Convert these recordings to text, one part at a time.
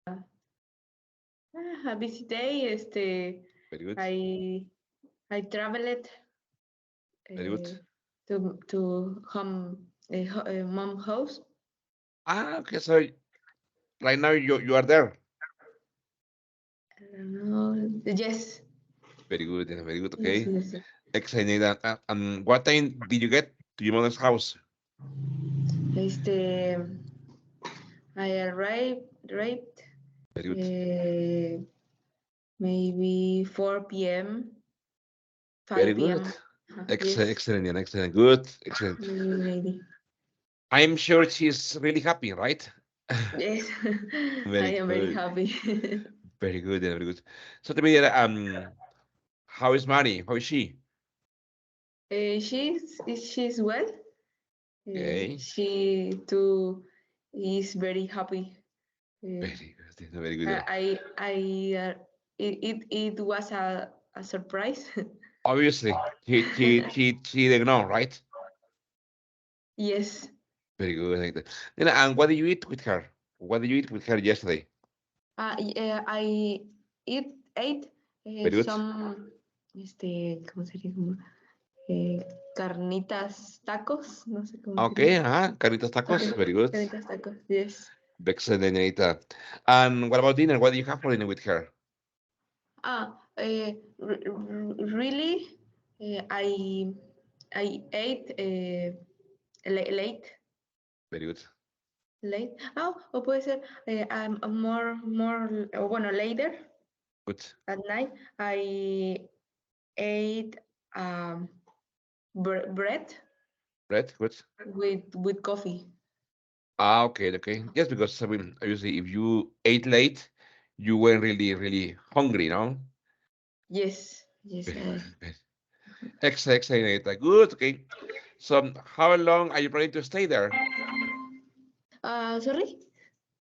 a busy day. Very good. I traveled Very good. to home mom house. Okay, so right now you are there. Yes, Very good, yeah, very good. yes, Okay, yes. Yes. excellent. And what time did you get to your mother's house? Este, I arrived right Very good. uh, maybe 4 p.m., Very 5 good. p.m. Excellent, Yes, excellent, yeah, excellent. Good, excellent. maybe. I'm sure she's really happy, right? Yes, I Very am very good. happy. Very good, yeah, very good. So tell me, how is Mari? How is she? She's well. Okay. She too is very happy. Uh, Very good, yeah, very good. Yeah. I it was a surprise. Obviously, she didn't know, right? Yes. Very good. Like that. Then, and what did you eat with her? What did you eat with her yesterday? Yeah, I ate Very good. some ¿cómo sería? Como, carnitas tacos, no sé cómo sería. Okay, carnitas tacos. Ajá, Very good. carnitas tacos. Yes. Excellent, Anita. And what about dinner? What do you have for dinner with her? Really, I ate late. Very good. Late. O puede ser bueno, later Good. at night. I ate um, bread Bread. Good. with coffee. Okay, okay. Yes, because I mean, obviously, if you ate late, you weren't really hungry, no? Yes, yes. Very good. Excellent, Anita. Good. Okay. So, how long are you planning to stay there? Sorry.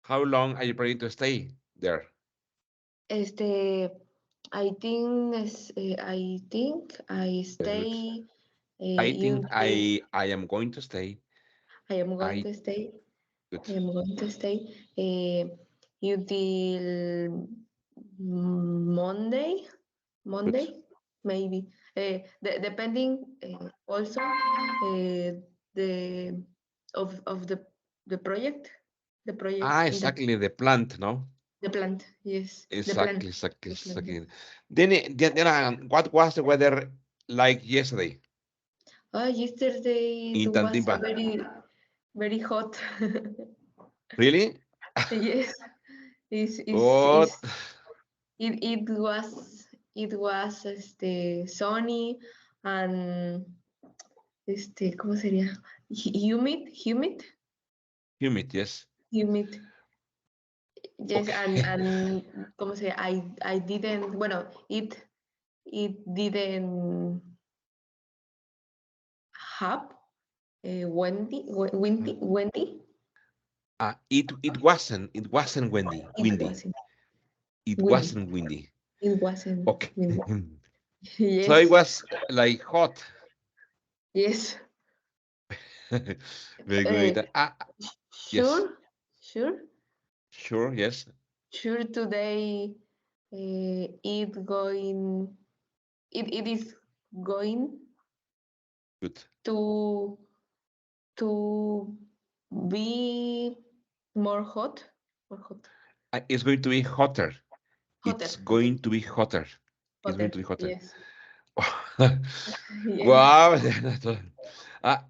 How long are you planning to stay there? Este, I think I Very good. stay I think until I am going to stay. I am going I to stay. good. I am going to stay until Monday. Good. Monday, maybe. Depending also the of the project, the project in Exactly the plant, no? the plant. Yes, the plan. Exactly, exactly, The plan. Yes. exactly. What was the weather like yesterday Yesterday it in was a Tantimba? very hot. Really? Yes, Oh, it was sunny and ¿cómo sería? humid, yes. Humid. Yes, Okay. and ¿cómo se? I didn't, bueno, it didn't have windy. It wasn't It windy. wasn't It windy. wasn't windy. It wasn't Okay. windy. So it Yes, was like hot. yes. Very Uh, good. Yes. sure, sure, Sure, yes. sure. Today, it is going Good. to to be more hot, It's going to be hotter. hotter, It's hotter, going to be hotter. It's going hotter. to be hotter. Yes, yes. Wow.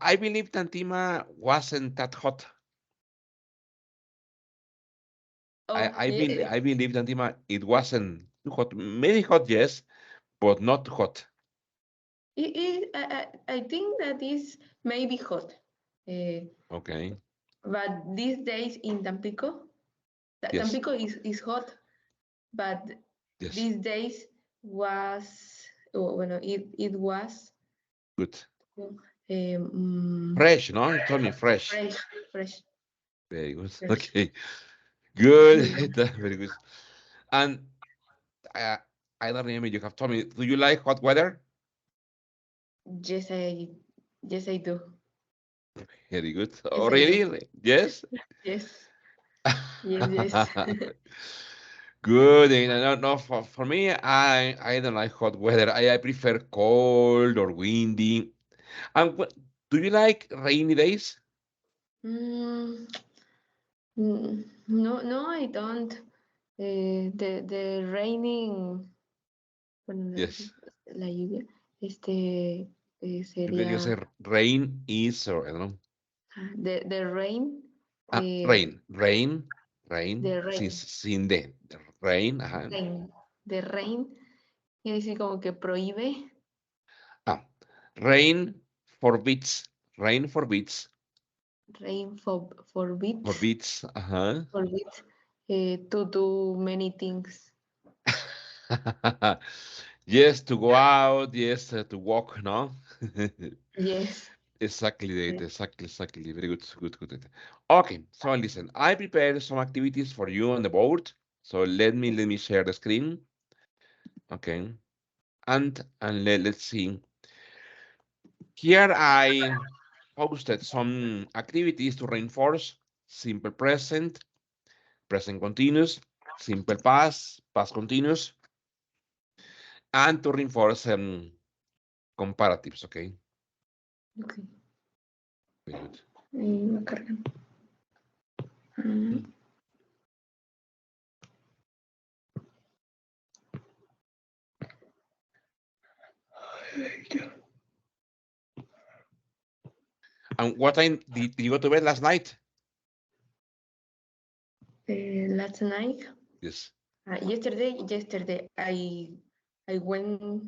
I believe Tantima wasn't that hot. Oh, yeah. I believe Tantima it wasn't too hot. Maybe hot, yes, but not too hot. I think that is maybe hot, uh, Okay. but these days in Tampico, Yes. Tampico is hot, but Yes. these days was bueno, it was Good. um, Fresh, no? You told me fresh. fresh, fresh, Very good. fresh. Okay. Good. Very good. And uh, I don't remember you have told me. Do you like hot weather? Yes, yes, I do. Very good. Yes, Oh, I do. really? Yes. Yes. Yes, yes. Good. No, no, for me, I don't like hot weather. I prefer cold or windy. And do you like rainy days? Mm, no, no, I don't. The raining, bueno, Yes. la lluvia, You can say sería rain is, or I don't know. the rain, Rain, rain, rain, the rain, sin de rain, ajá. rain, the rain, quiere decir como que prohíbe, Ah, rain forbids, rain forbids, rain forbids, forbids, ajá. forbids to do many things. Yes, to go out, yes, to walk, no? Yes. Exactly, Dave, eh, exactly, exactly. Very good, good, good. Good. Okay, so listen, I prepared some activities for you on the board. So let me share the screen. Okay, and let's see. Here I posted some activities to reinforce simple present, present continuous, simple past, past continuous, and to reinforce comparatives. Okay, Okay. very good. Ahí va cargando. Ah, Mm. And what time did you go to bed last night? last night, Yes. yesterday, I went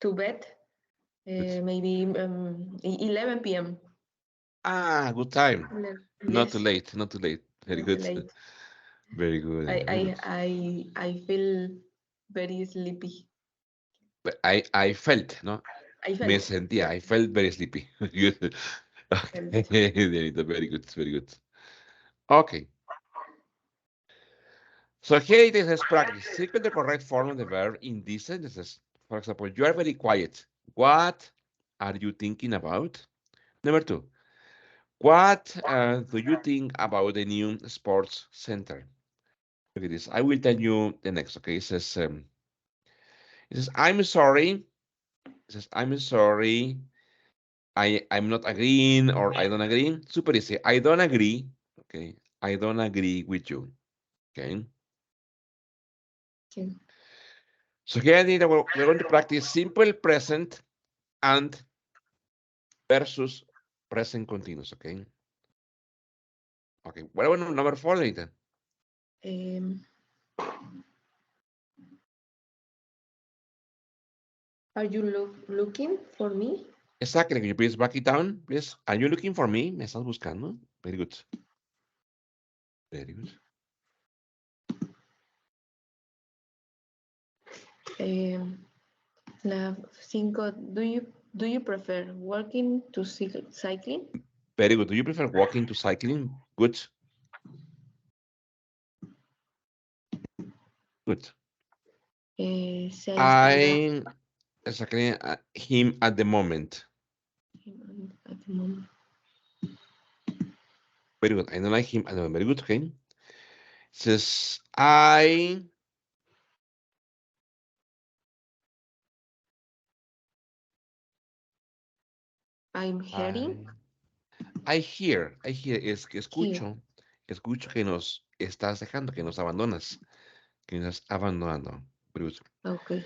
to bed Good. maybe 11 p.m. Ah, good time. Not too Yes, late. Not too late. Very not too good. late. Very good. I Very I good. I feel very sleepy. But I felt, no? I Me felt, sentía. yeah, I felt very sleepy. Good. Okay. felt. Dianita, very good. Very good. Okay. So here it is as practice. Circle the correct form of the verb in these sentences. For example, you are very quiet. What are you thinking about? Number two, what do you think about the new sports center? Look at this. I will tell you the next. Okay, it says I'm sorry. It says I'm sorry. I'm not agreeing or I don't agree. Super easy. I don't agree. Okay, I don't agree with you. Okay. Okay. So here we're going to practice simple present and versus present continuous. Okay. Okay. What about number four, Nathan? Um, are you looking for me? Exactly. Can you please back it down, please? Are you looking for me? ¿Me estás buscando? Very good. Very good. Um, la 5. Do you prefer walking to cycling? Very good. Do you prefer walking to cycling? Good. Good. Seis. I don't I exactly him at the moment. at the moment. Very good. I don't like him at the moment. Very good. Okay. Says I'm hearing I I hear es que here. escucho que nos estás dejando, que nos abandonas, que nos estás abandonando. Very good. Okay.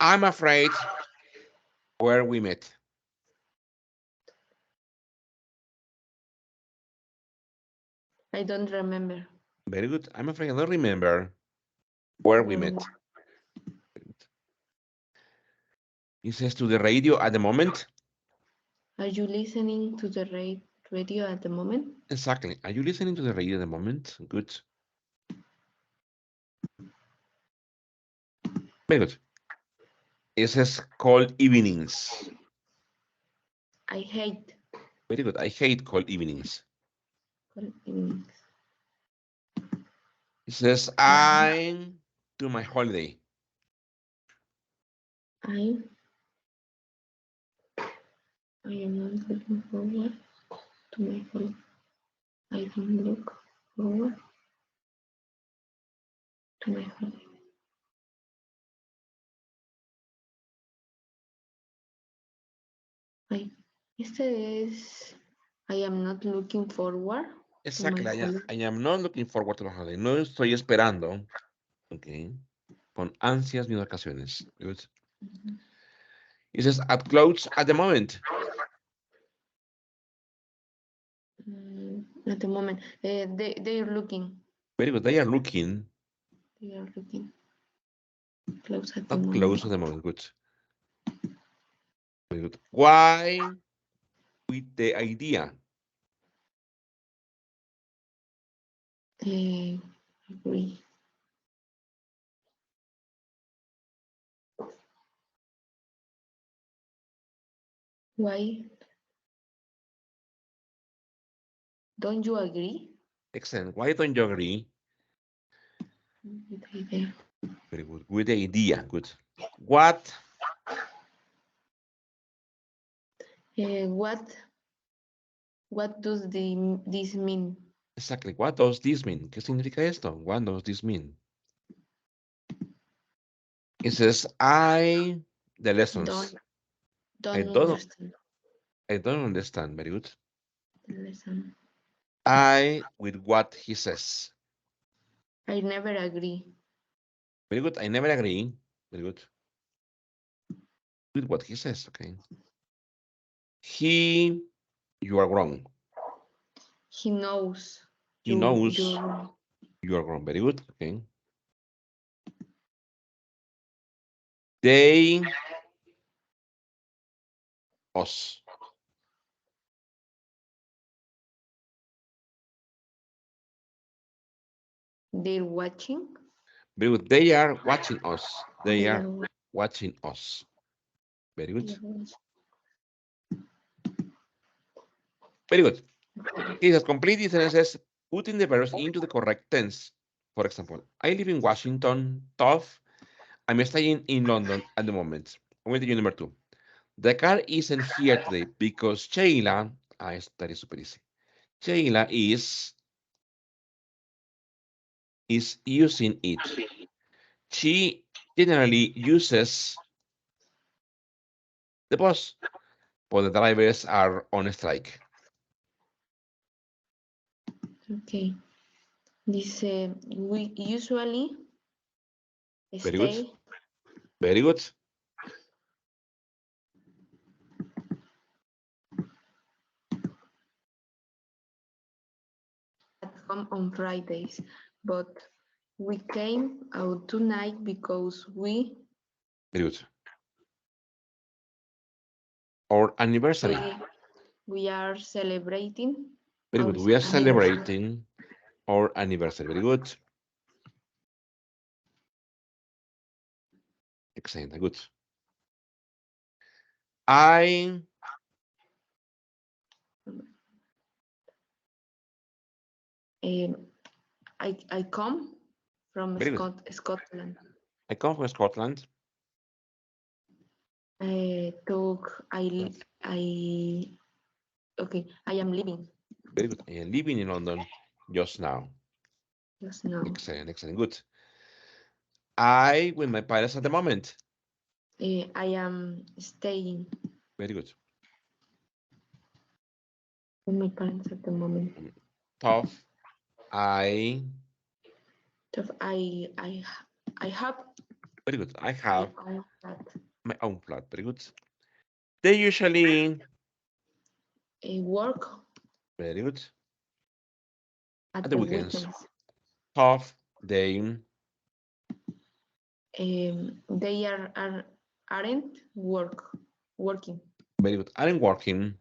I'm afraid where we met. I don't remember. Very good. I'm afraid I don't remember where we Where met. It says to the radio at the moment. are you listening to the radio at the moment? Exactly. Are you listening to the radio at the moment? Good. Very good. It says cold evenings. I hate Very good. I hate cold evenings. cold evenings. It says I'm to my holiday. I I am not looking forward to my holiday. I don't look forward to my holiday. I, este es, I am not looking forward to my Exactly. holiday. I am not looking forward to the holiday. No estoy esperando. Ok. Con ansias mis vacaciones. Good. It says at close at the moment. At the moment, they are looking. Very good. They are looking They are looking close at the at moment. close at the moment. Good. Very good. Why with the idea? Agree. Why don't you agree Excellent. Why don't you agree? with the idea? Very good. With the idea. Good. What? What does this mean? Exactly. What does this mean? ¿Qué significa esto? What does this mean? It says the lessons. I Don't don't understand I don't understand. Very good. the lesson. With what he says. I never agree. Very good. I never agree. Very good. With what he says. Okay. You are wrong. He knows He you knows you're wrong. you are wrong. Very good. Okay. They, us. They're watching. Very good. They are watching us. They They are are, watching us. Very they good. are watching. Very good. He says complete these sentences putting the verbs into the correct tense. For example, I live in Washington, tough. I'm staying in London at the moment. I'm going to do number 2. The car isn't here today because Sheila, that is super easy. Sheila is using it. She generally uses the bus, but the drivers are on strike. Okay. This we usually Very good. stay Very good. at home on Fridays, but we came out tonight because Very good. Our we anniversary. we are celebrating Very our good. We are anniversary. celebrating our anniversary. Very good. Excellent. Good. I Um, I come from very good. Scotland. I come from Scotland. Talk I okay. I am living Very good. I am living in London just now. just now. Excellent. Excellent. Good. I with my parents at the moment. I am staying Very good. with my parents at the moment. Tough. I So I have very good. I my have own flat. my own flat. Very good. They usually Work very good at at the the weekends. weekends. Tough. They They aren't working. very good. Aren't working.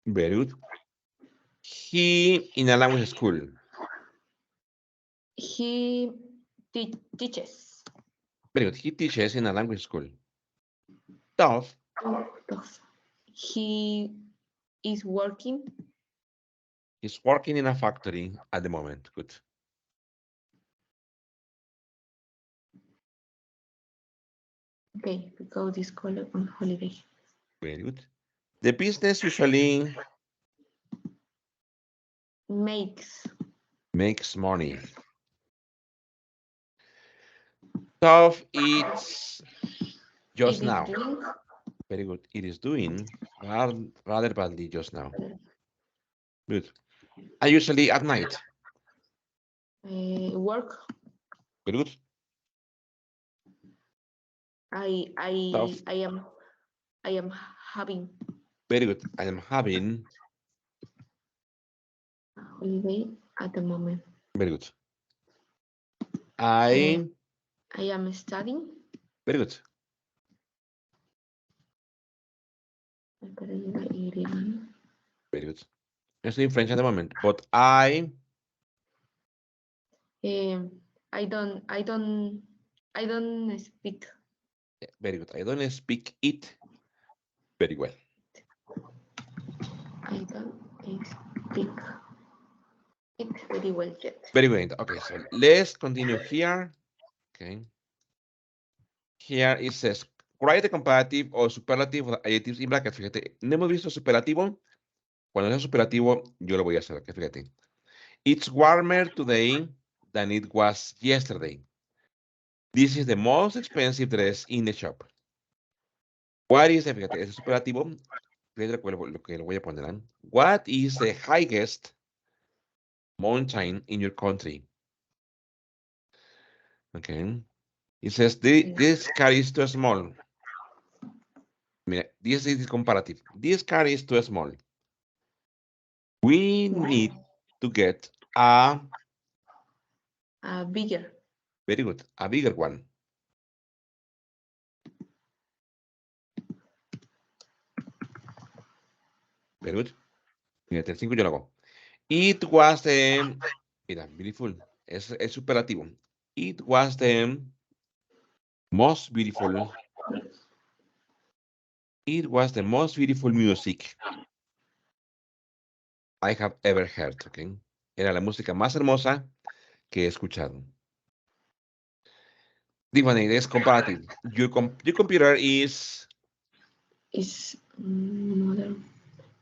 Very good. He in a language school. He teaches. Very good. He teaches in a language school. Tough. He is working He's working in a factory at the moment. Good. Okay, we go this color on holiday. Very good. The business usually Makes money. Tough it's just it is now. doing Very good. It is doing rather badly just now. Good. I usually at night. work. Very good. I Tough. I I am I am having Very good. I am having. a holiday at the moment. Very good. Uh, I. I am studying. Very good. Very good. Estoy in French at the moment, but Um, I don't speak. very good. I don't speak it very well. I don't speak it very well yet. Very good. Okay, so let's continue here. Okay. Here it says, write the comparative o superlative of adjectives in brackets. Fíjate, no hemos visto superlativo. Cuando sea superlativo, yo lo voy a hacer. Okay, fíjate. It's warmer today than it was yesterday. This is the most expensive dress in the shop. What is the, fíjate, ese superlativo, fíjate lo que lo voy a poner. ¿Eh? What is the highest mountain in your country? Okay. It says, this car is too small. Mira, this is comparative. This car is too small. We need to get Bigger. very good, a bigger one. Very good. Fíjate, el 5 yo lo hago. It was the, mira, beautiful. Es superlativo. It was the most beautiful. It was the most beautiful music I have ever heard. Okay. Era la música más hermosa que he escuchado. Different es comparative. Your computer is Is modern.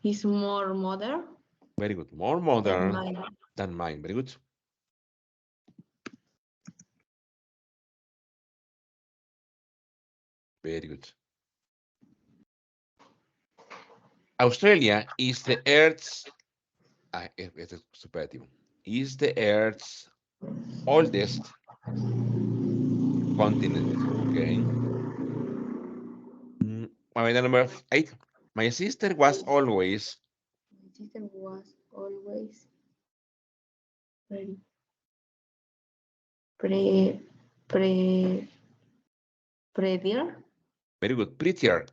Is more modern very good. More than modern mine. than mine. Very good. Very good. Australia is the Earth's este es superlativo. Is the Earth's oldest continent. Okay. Number 8. My sister was always My sister was always very pre pre prettier. very good, prettier,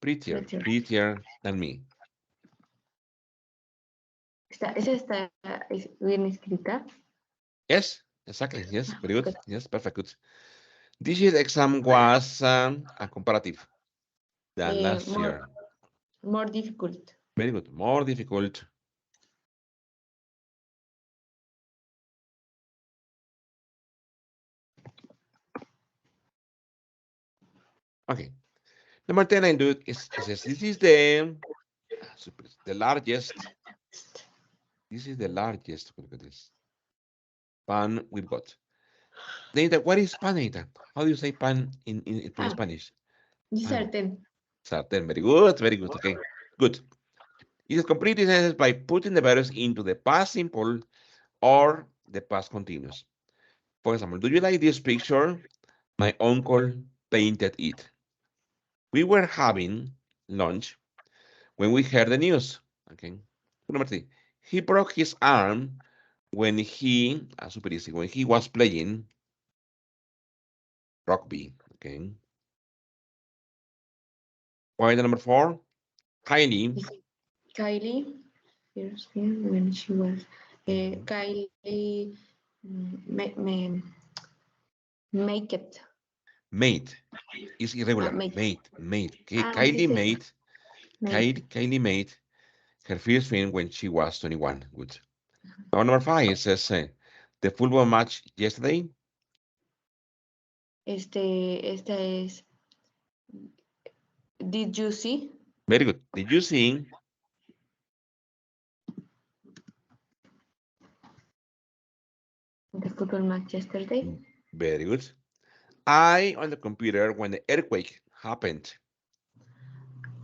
Prettier. prettier than me. Esa está bien escrita. Yes, exactly. Yes, very good. Good. Yes, perfect. Good. This year's exam was a comparative than last More year. more difficult. Very good. More difficult. Okay. Number 10 I do is it says this is the largest. This is the largest. Look at this. Pan we've got. Neita, what is pan, Neita? How do you say pan in Spanish? Pan. Certain. Sartén. Very good. Very good. Okay. Good. It is complete sentences by putting the verbs into the past simple or the past continuous. For example, do you like this picture? My uncle painted it. We were having lunch when we heard the news. Okay. Number 3. He broke his arm when super easy, when he was playing rugby. Okay. Point number 4. Kylie. Kylie, first film when she was Mhm. Kylie make it. Made is irregular. Make. Made. Okay. Sí, Kylie sí. made. Make. Kylie made her first film when she was 21. Good. Now, number 5 it says the football match yesterday. Esta es Did you see Very good. Did you see? the football match yesterday? Very good. I on the computer when the earthquake happened.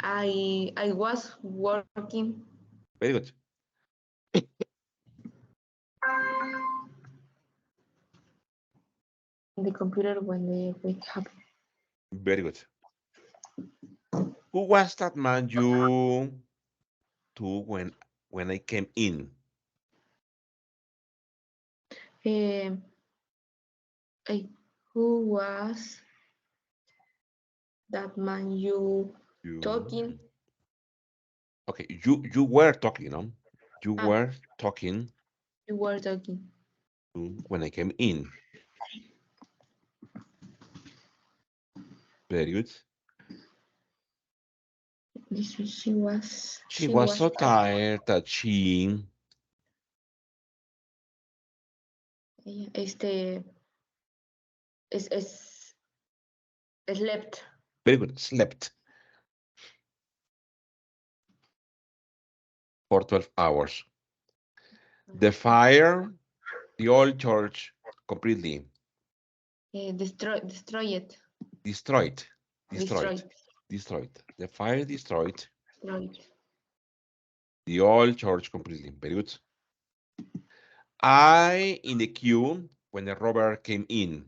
I was working Very good. in the computer when the earthquake happened. Very good. Who was that man you to when I came in? Um, I, who was that man you You. talking? Okay, you were talking, no? You Ah, were talking you were talking. to when I came in. Very good. She was She was so tired that she este es slept. very good slept for 12 hours. The fire, the old church completely Destroy it. destroyed, destroyed, Destroyed. destroyed. The fire destroyed Destroyed. the old church completely. Very good. I in the queue when the robber came in.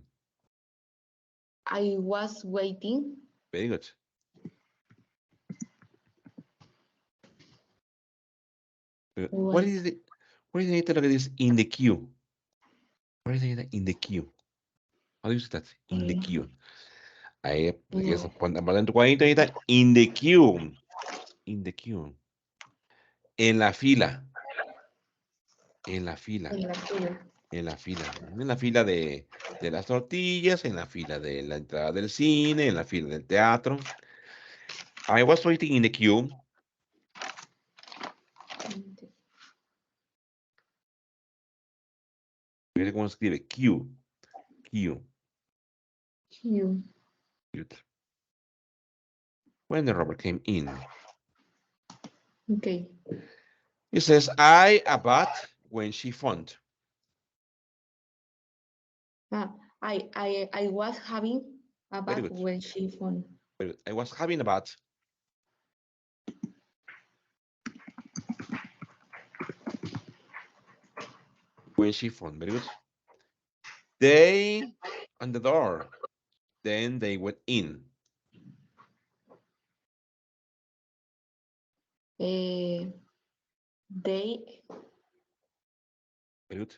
I was waiting. Very good. What Wait. is it? What is it? Look at this in the queue. What is it in the queue? How do you say that? In the eh, queue. Ahí, no, ponla en tu cuadrito ahorita. In the queue. In the queue. En la fila. En la fila. en la fila. En la fila. En la fila de las tortillas, en la fila de la entrada del cine, en la fila del teatro. I was waiting in the queue. Mira cómo se escribe. Queue. Queue. You. Good. When the robber came in. Okay. It says, I abat when she found. Ah, I was having a Very bath good. when she phone. Very good. I was having a bath when she found. Very good. They on the door. Then they went in. They Very good.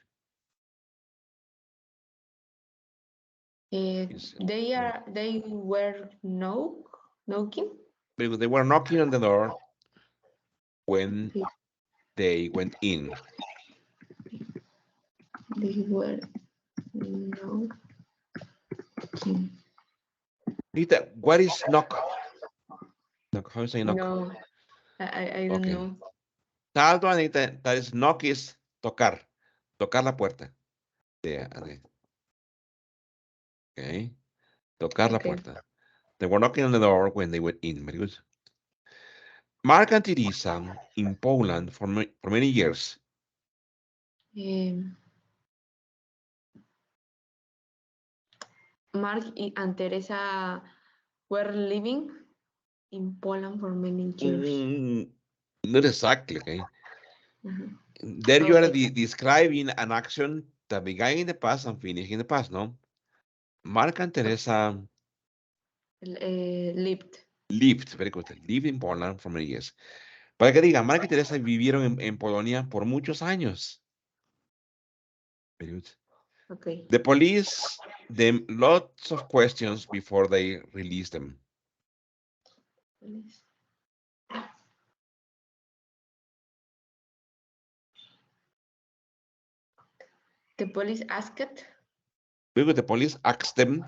Yes, they were knocking. very good. They were knocking on the door when they went in. They were knocking. Rita, what is knock? Knock. How do you say knock? No, I don't Okay. know. That one, Rita, that is knock is tocar. Tocar la puerta. Yeah, okay. Tocar la Okay. puerta. They were knocking on the door when they went in. Very good. Mark and Teresa in Poland for many years. Um, Mark and Teresa were living in Poland for many years. Not exactly, okay. Uh-huh. There you are Okay. describing an action that began in the past and finished in the past, no? Mark and Teresa Lived. lived, very good, lived in Poland for many years. Para que diga, Mark y Teresa vivieron en Polonia por muchos años. Very good. Okay. The police them lots of questions before they release them. The police asked Very good. The police asked them,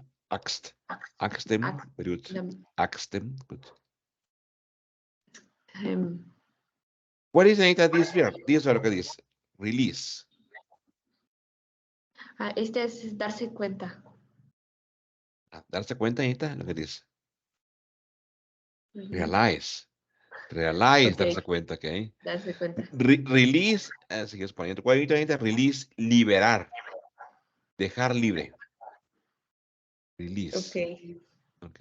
very good. them, Asked them, good. um, What is the name of this verb? This verb is release. este es darse cuenta. Darse cuenta, Anita, lo que dice. Realize. Realize, Okay, darse cuenta, ¿ok? darse cuenta. Release, sigue poniendo cuadrito, release, liberar, dejar libre. Release. Okay, Ok.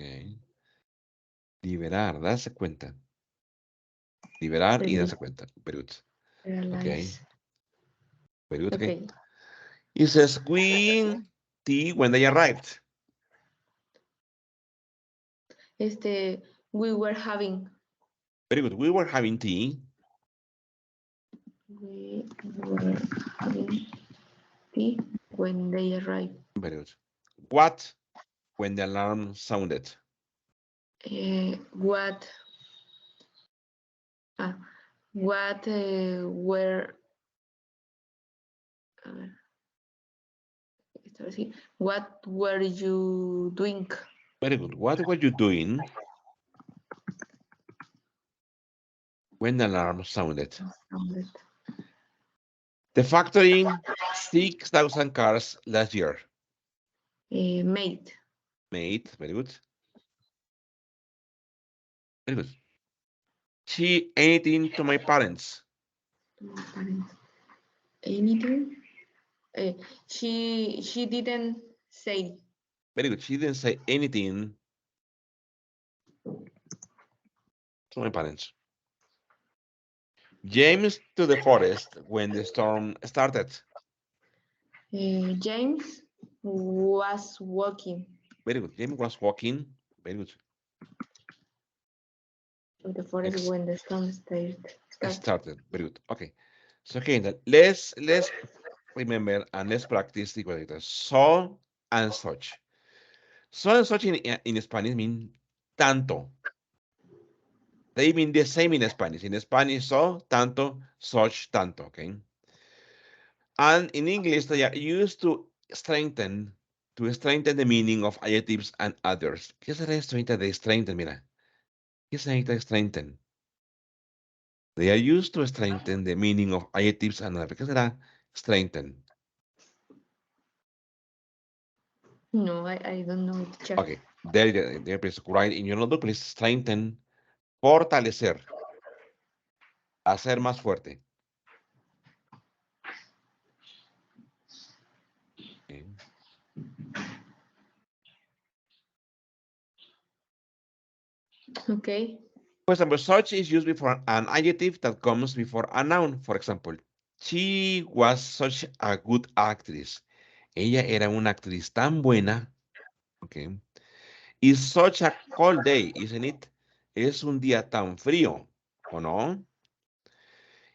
Liberar, darse cuenta. Liberar y darse cuenta. Very good. Ok. realize. Very good, okay. Okay. It says, we tea when they arrived. We were having. Very good. We were having tea. We were having tea when they arrived. Very good. What when the alarm sounded? What were a ver, what were you doing? Very good. What were you doing when the alarm sounded? Sounded. The factory 6,000 cars last year. Made. Made. Very good. Very good. She anything to my parents. My parents. Anything? She didn't say. Very good. She didn't say anything to my parents. James to the forest when the storm started. James was walking Very good. James was walking. Very good. to the forest when the storm started. Started. Very good. Okay. So okay, then let's remember and let's practice the quadritos. So and such. So and such in Spanish mean tanto. They mean the same in Spanish. In Spanish, so, tanto, such, tanto, okay? And in English, they are used to strengthen the meaning of adjectives and others. ¿Qué será strengthen de strengthen? Mira. ¿Qué significa strengthen? They are used to strengthen the meaning of adjectives and others. ¿Qué será strengthen? No, I don't know, teacher. Okay, there, please write in your notebook, please strengthen, fortalecer, hacer más fuerte. Okay. Okay. For example, such is used before an adjective that comes before a noun. For example, she was such a good actress. Ella era una actriz tan buena. Okay. It's such a cold day, isn't it? Es un día tan frío, ¿o no?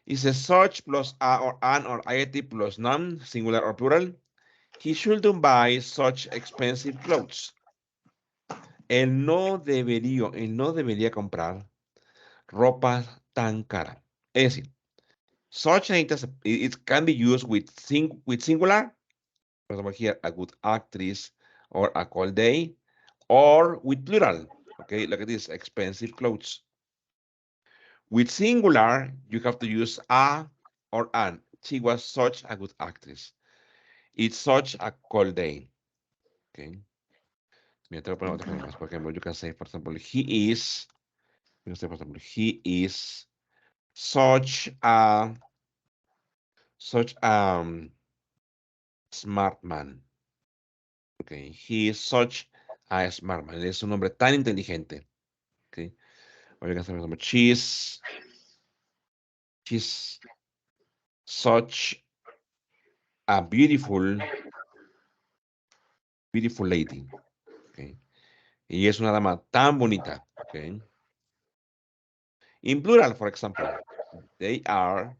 Is a such plus a or an or adjective plus noun, singular or plural. He shouldn't buy such expensive clothes. Él no debería comprar ropa tan cara. Es decir, such it can be used with singular, for example here, a good actress or a cold day, or with plural, okay, look at this, expensive clothes. With singular, you have to use a or an. She was such a good actress. It's such a cold day, okay. Mira, te voy a poner otro ejemplo más. Por ejemplo, you can say, for example, he is, you can say, for example, he is such a smart man. Okay, he is such a smart man. Él es un hombre tan inteligente. Okay, or you can say, for example, she's such a beautiful lady. Okay, y es una dama tan bonita. Okay, in plural, for example, they are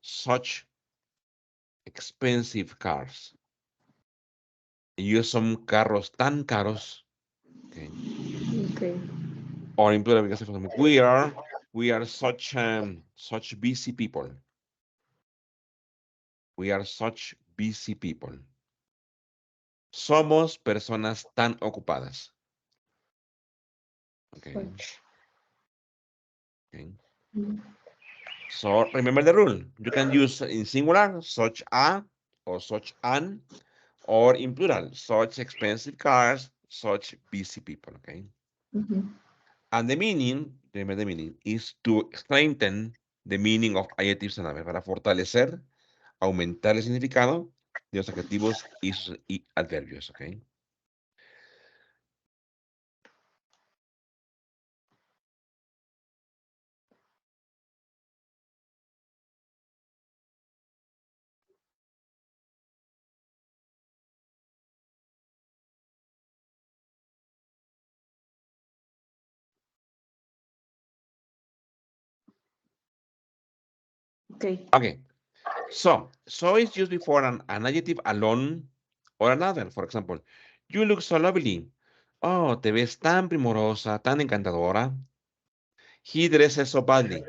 such expensive cars. Ellos son carros tan caros. Okay. Okay. Or in plural, because we are such busy people. We are such busy people. Somos personas tan ocupadas. Okay. Okay. So remember the rule. You can use in singular such a or such an, or in plural such expensive cars such busy people, okay? Mhm. And the meaning, remember the meaning, is to strengthen the meaning of adjectives and adverbs, para fortalecer, aumentar el significado de los adjetivos y adverbios, okay? Okay. Okay, so is used before an adjective alone or another. For example, you look so lovely. Oh, te ves tan primorosa, tan encantadora. He dresses so badly.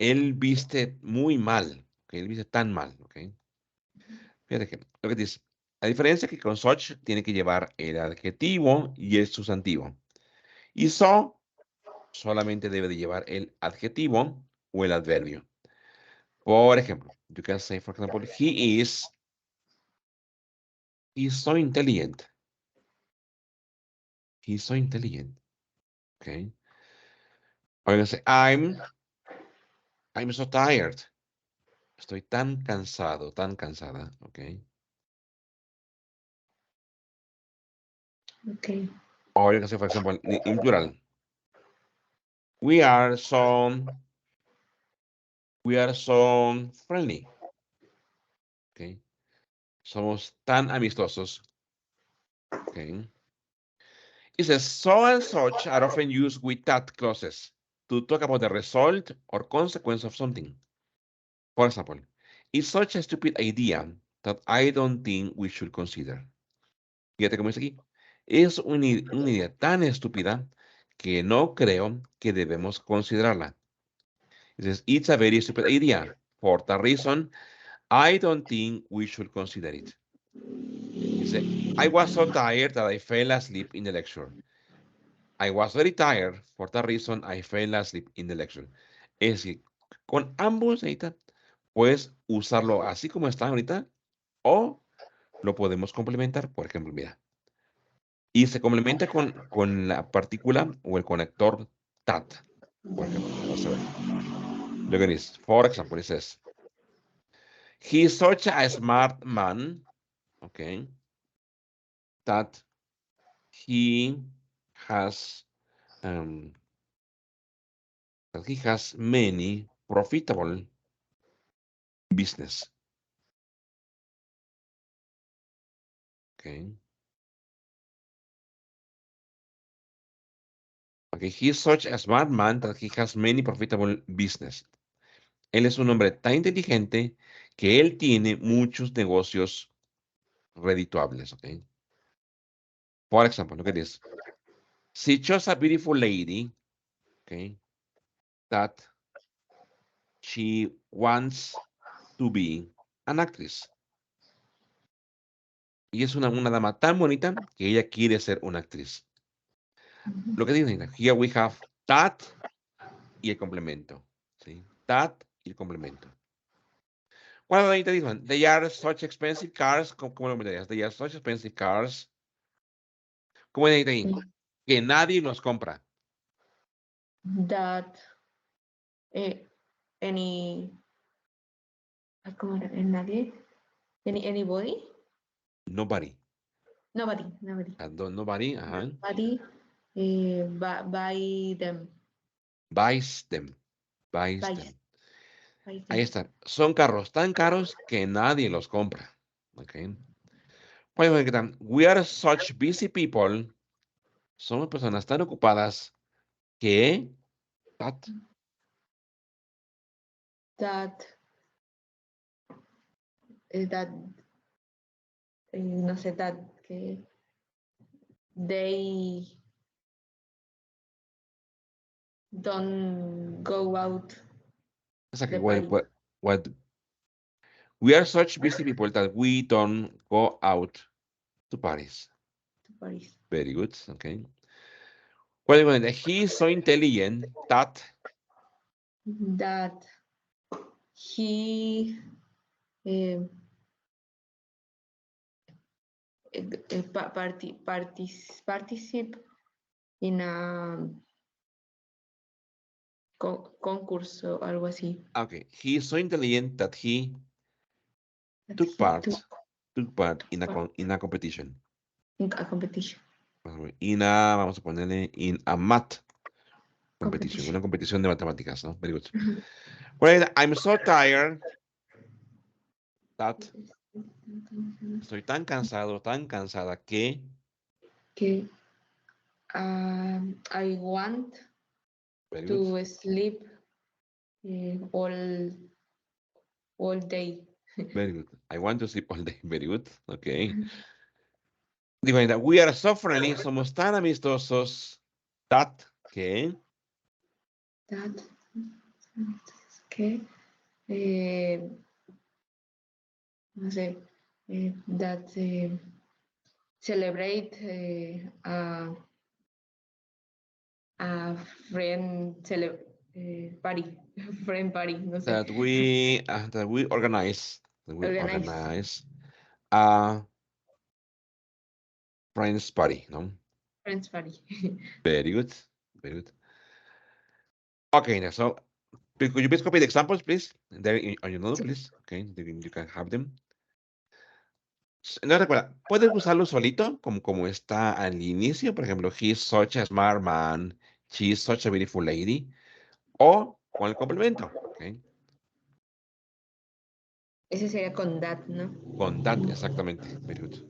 Él viste muy mal. Okay, él viste tan mal. Okay. Fíjate que lo que dice, la diferencia es que con such tiene que llevar el adjetivo y el sustantivo. Y so solamente debe de llevar el adjetivo o el adverbio. Por ejemplo, you can say, for example, he's so intelligent. He's so intelligent. Okay. Or you can say, I'm so tired. Estoy tan cansado, tan cansada. Okay. Okay. Or you can say, for example, in plural, we are so friendly. Okay. Somos tan amistosos. Okay. It says, so and such are often used with that clauses to talk about the result or consequence of something. For example, it's such a stupid idea that I don't think we should consider. Fíjate cómo dice aquí. Es una idea tan estúpida que no creo que debemos considerarla. It says, it's a very stupid idea. For that reason, I don't think we should consider it. Dice, I was so tired that I fell asleep in the lecture. I was very tired. For that reason, I fell asleep in the lecture. Es decir, con ambos, ahorita, puedes usarlo así como está ahorita o lo podemos complementar. Por ejemplo, mira, y se complementa con la partícula o el conector that. Por ejemplo, mira, vas a ver. Look at this. For example, it says, he is such a smart man, okay, that he has um, many profitable business. Okay. Okay. He is such a smart man that he has many profitable business. Él es un hombre tan inteligente que él tiene muchos negocios redituables. Okay. For example, look at this. She chose a beautiful lady. Okay. That she wants to be an actress. Y es una dama tan bonita que ella quiere ser una actriz. Lo que dice, here we have that y el complemento. ¿Sí? That y el complemento. Cuando ahí te dicen, they are such expensive cars, ¿cómo lo meterías? They are such expensive cars. ¿Cómo dice ahí? Que nadie los compra. That any ¿cómo era? ¿Nadie? Anybody? Nobody. Nobody. Nobody, ajá. Nobody buy them. Buys them. Buys Buys. them. Buys Ahí them. está. Son carros tan caros que nadie los compra. Okay. Pues, ¿qué tal? We are such busy people. Somos personas tan ocupadas que that, That that no sé, that que they don't go out o sea que the party what- we are such busy people that we don't go out to parties. to Paris. Very good. Okay. Well, he is so intelligent that That he um participate in a concurso, algo así. Okay, he is so intelligent that he That took he took part part in a competition. in a competition. Vamos a ponerle in a math competition, Competition. una competición de matemáticas, ¿no? Very good. Well, I'm so tired that estoy tan cansado, tan cansada que Que I want very good. to sleep all day. Very good. I want to sleep all day. Very good. Okay. Digo, mira, we are so friendly, somos tan amistosos that que That que no sé, that celebrate a friend party, friend party, no sé, that we organize organize a friends party, no? friends party. Very good. Very good. Okay, now so could you please copy the examples, please? There on your note, Sí, please. Okay, you can have them. No recuerda, puedes usarlo solito, como está al inicio. Por ejemplo, he's such a smart man. She's such a beautiful lady. O con el complemento. Okay. ese sería con that, ¿no? Con that, exactamente. Very good.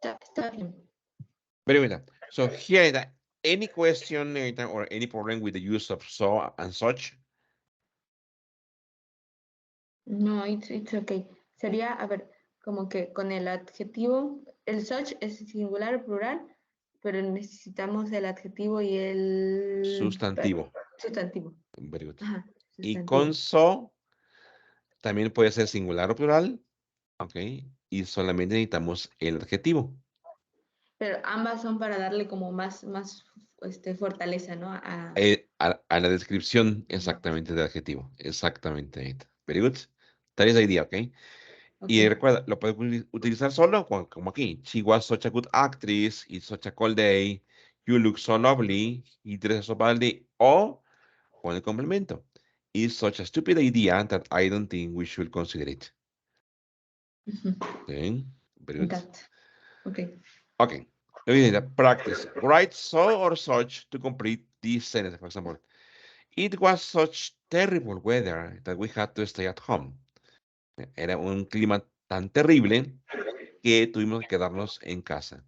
Está bien. Very good. So here, any question or any problem with the use of so and such? No, it's okay. Sería, a ver, como que con el adjetivo, el such es singular o plural, pero necesitamos el adjetivo y el Sustantivo. sustantivo. Very good. Ajá, Y sustantivo. con so también puede ser singular o plural. Ok. Y solamente necesitamos el adjetivo. Pero ambas son para darle como más fortaleza, ¿no? A la descripción exactamente del adjetivo. Exactamente. Very good. That is the idea, ok. Ok. Y recuerda, lo puedes utilizar solo, como aquí. She was such a good actress. It's such a cold day. You look so lovely. He dresses so badly. O con el complemento. It's such a stupid idea that I don't think we should consider it. Okay. Very good. That. Ok. Okay. Practice. Write so or such to complete this sentence. For example, it was such terrible weather that we had to stay at home. Era un clima tan terrible que tuvimos que quedarnos en casa.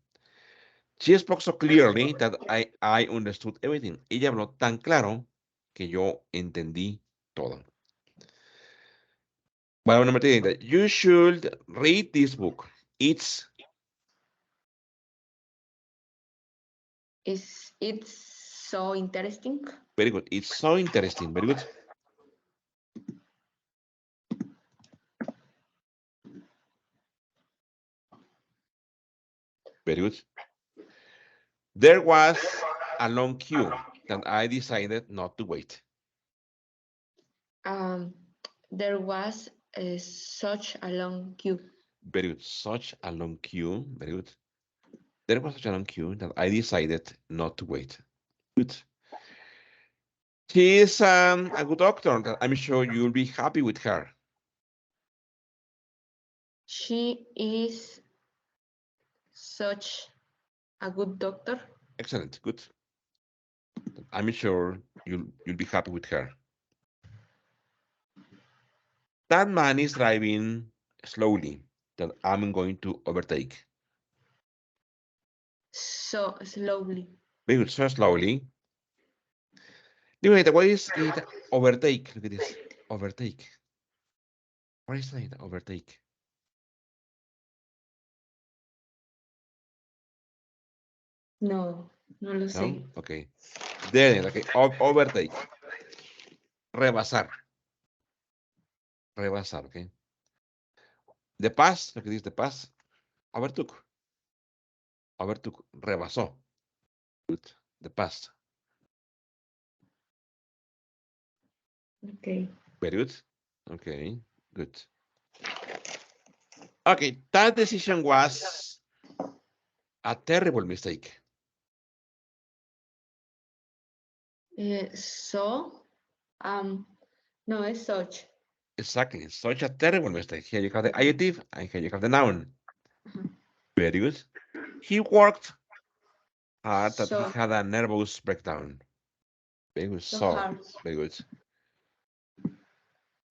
She spoke so clearly that I understood everything. Ella habló tan claro que yo entendí todo. Bueno, number 3. You should read this book. It's It's so interesting. very good. It's so interesting. Very good. Very good. There was a long queue that I decided not to wait. Um, there was such a long queue. Very good. Such a long queue. Very good. There was such a long queue that I decided not to wait. Good. She is a good doctor. That I'm sure you'll be happy with her. She is such a good doctor. Excellent. Good. I'm sure you'll be happy with her. That man is driving slowly. That I'm going to overtake. So slowly. Very good. So slowly. What is it? Overtake. Look at this. Overtake. What is it? Overtake. No, no lo sé. No? Okay. Then, okay. Overtake. Rebasar. Rebasar, okay. The past, look at this, the past. Overtook. Overtook. Rebasó. Good. The past. Okay. Very good. Okay. Good. Okay. That decision was a terrible mistake. So, no, es such. Exactly. Such a terrible mistake. Here you have the adjective and here you have the noun. Very good. He worked hard that he So, had a nervous breakdown. Very good. so So, hard. very good.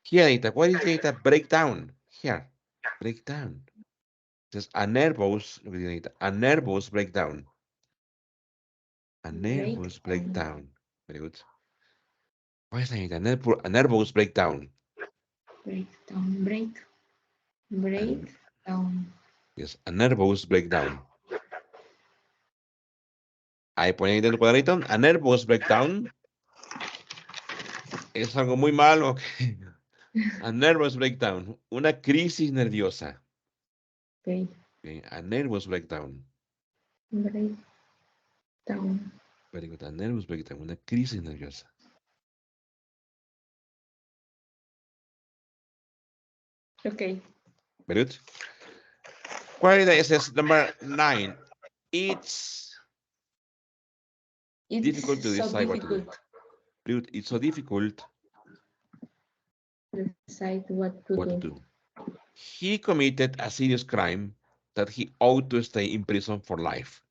Here, Anita, what is the Anita? Breakdown. Here. Breakdown. It says a nervous, look at Anita, a nervous breakdown. A nervous Breakdown. breakdown. Very good. What is Anita? A nervous breakdown. Breakdown. And Breakdown. yes, a nervous breakdown. Ahí pone ahí en el cuadrito, a nervous breakdown. Es algo muy malo. A nervous breakdown. Una crisis nerviosa. Okay. Okay, a nervous breakdown. Breakdown. Very good. A nervous breakdown. Una crisis nerviosa. Okay. Very good. Query is number 9. It's difficult It's to so decide what to do. difficult Very good. It's so difficult to decide what to what to do. do. He committed a serious crime that he ought to stay in prison for life.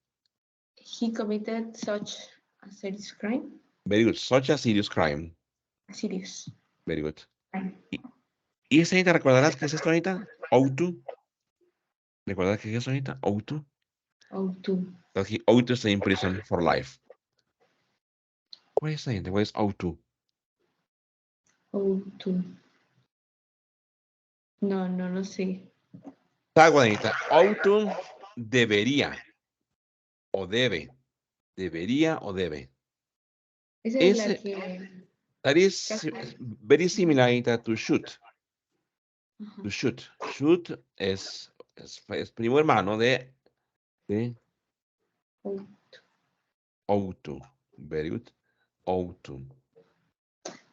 He committed such a serious crime. Very good. Such a serious crime. Serious Very good. crime. ¿Y esa Anita, recordarás qué es esto, Anita? Ought to. ¿Recuerdas qué es eso, Anita? Ought to. Oh, to. That he ought to stay in prison for life. What is Anita? What is ought to? Oh, to. No, no, no sé. Está, Anita. Ought to debería o debe. Debería o debe. Esa es la Ese, que that is casi. very similar, Anita, to should. Ajá. To should. Should es primo hermano de Oh, ought to. Very good. Ought to.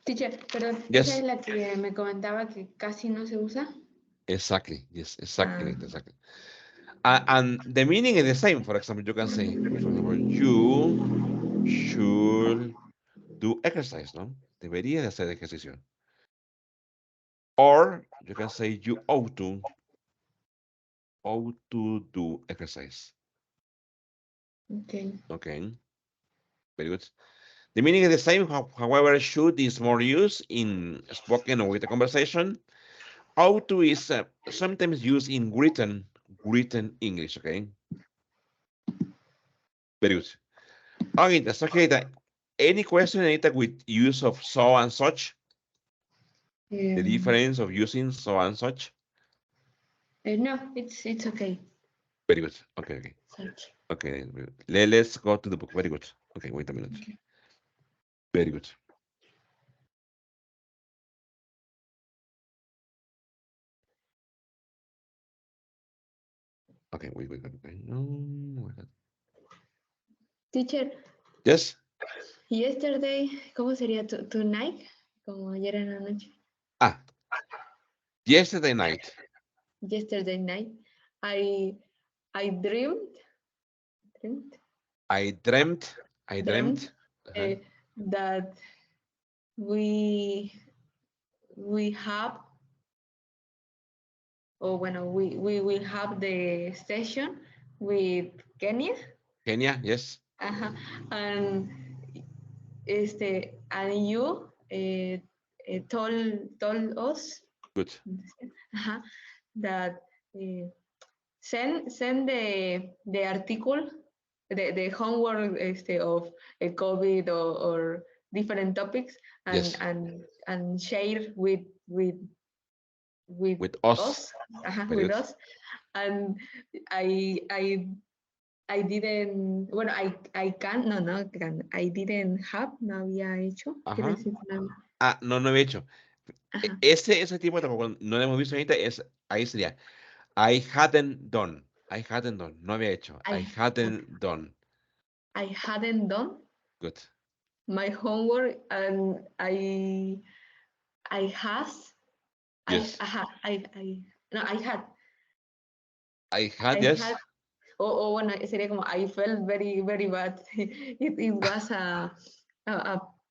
teacher, perdón, esa es Yes, la que me comentaba que casi no se usa. exactly. Yes, exactly, Ah, Anita, exactly. And the meaning is the same. For example, you can say, for example, you should do exercise, ¿no? Debería de hacer ejercicio. Or you can say you ought to do exercise. okay. Okay, very good. The meaning is the same. However, should is more used in spoken or written conversation. Ought to is sometimes used in written English. Okay, very good. Okay, that's okay. Any question, Anita, with use of so and such? The difference of using so and such? No, it's okay. Very good. Okay, okay. Such. Okay, very good. Let's go to the book. Very good. Okay, wait a minute. Okay. Very good. Okay, wait. Okay. No, Teacher, yes. yesterday, ¿cómo sería tonight? Como ayer en la noche. Ah, yesterday night. yesterday night, I dreamed dreamed I dreamt. I dreamt dreamt. Uh-huh. that we have, or bueno, we will have the session with Kenya. Kenya, yes. Ajá. And and you told us, Good. ajá, that send the article, the homework of COVID, or different topics, and Yes. share with With us. us, ajá, Very with good. us. And I I I didn't, bueno, I can, no, I didn't have, no había hecho, quiero Ajá. decir, no, Ah, no, no había hecho. ajá, Ese tipo tampoco no lo hemos visto ahorita. Ahí sería. I hadn't done. I hadn't done. No había hecho. I I, hadn't done. I hadn't done Good. my homework, and I has, Yes. I, no, I had, I had, yes. o bueno, sería como, I felt very, very bad. It was a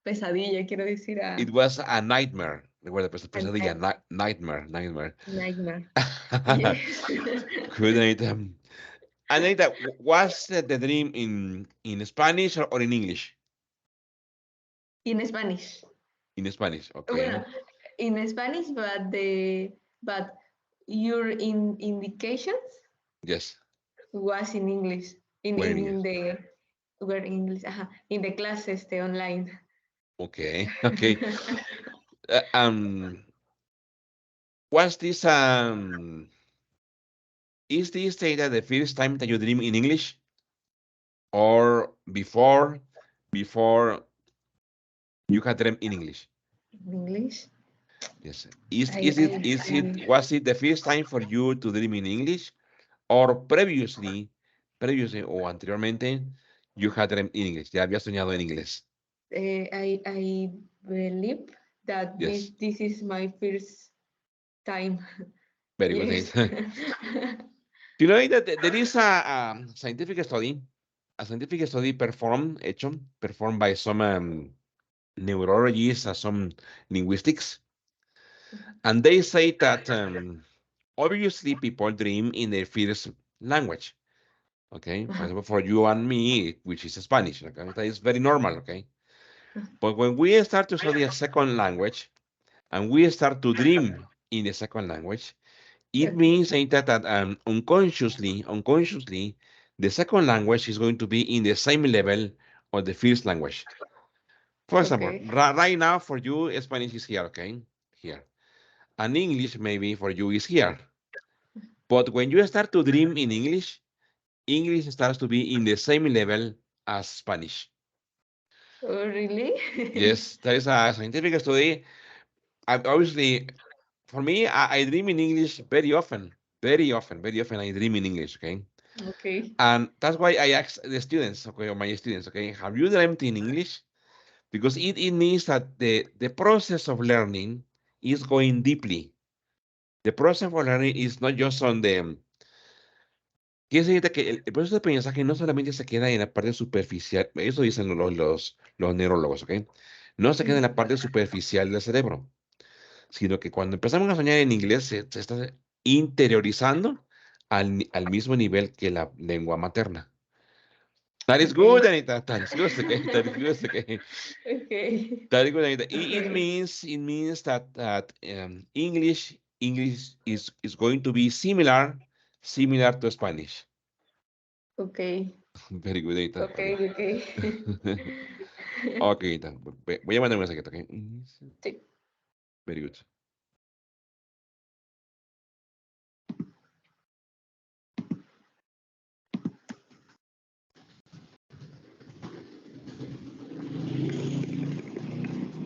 pesadilla, quiero decir, It was a nightmare. Recuerda, a pesadilla. Nightmare. Nightmare. nightmare. Yes. Good, Anita. Anita, was the dream in Spanish or in English? In Spanish. In Spanish, okay. Bueno, in Spanish, but your indications Yes. was in English. Where in English? In the were English, in the class online. Okay. Okay. Um, was this is this data the first time that you dream in English or before you had dreamt in English? In English. Yes. I, I, Is it I was it the first time for you to dream in English or previously o anteriormente you had dreamt in English? Ya había soñado en inglés. I believe that Yes. this is my first time. Very good. Yes. Do you know that there is a scientific study performed by some neurologists and some linguistics, and they say that obviously people dream in their first language. Okay, for example, for you and me, which is Spanish, okay, that is very normal. Okay, but when we start to study a second language and we start to dream in the second language, it Okay. means that unconsciously, the second language is going to be in the same level of the first language. For example, Okay. right now for you, Spanish is here, okay? Here. And English maybe for you is here. But when you start to dream in English, English starts to be in the same level as Spanish. Oh, really? Yes, there is a scientific study. Obviously, for me, I dream in English very often. Very often I dream in English, okay? Okay. And that's why I ask the students, okay, or my students, okay, have you dreamt in English? Because it means that the process of learning is going deeply. The process of learning is not just on the... Quiere decir que el proceso de aprendizaje no solamente se queda en la parte superficial, eso dicen los neurólogos, ¿ok? No se queda en la parte superficial del cerebro, sino que cuando empezamos a soñar en inglés se está interiorizando al mismo nivel que la lengua materna. That is Okay. good, Anita. That is good. Okay. That is good. Okay. Okay. That is good, Anita. Okay. It means that English is going to be similar to Spanish. Okay. Very good, Anita. Okay. Okay. Okay. Okay, Anita. Voy a mandar un mensaje. Okay. Sí. Very good.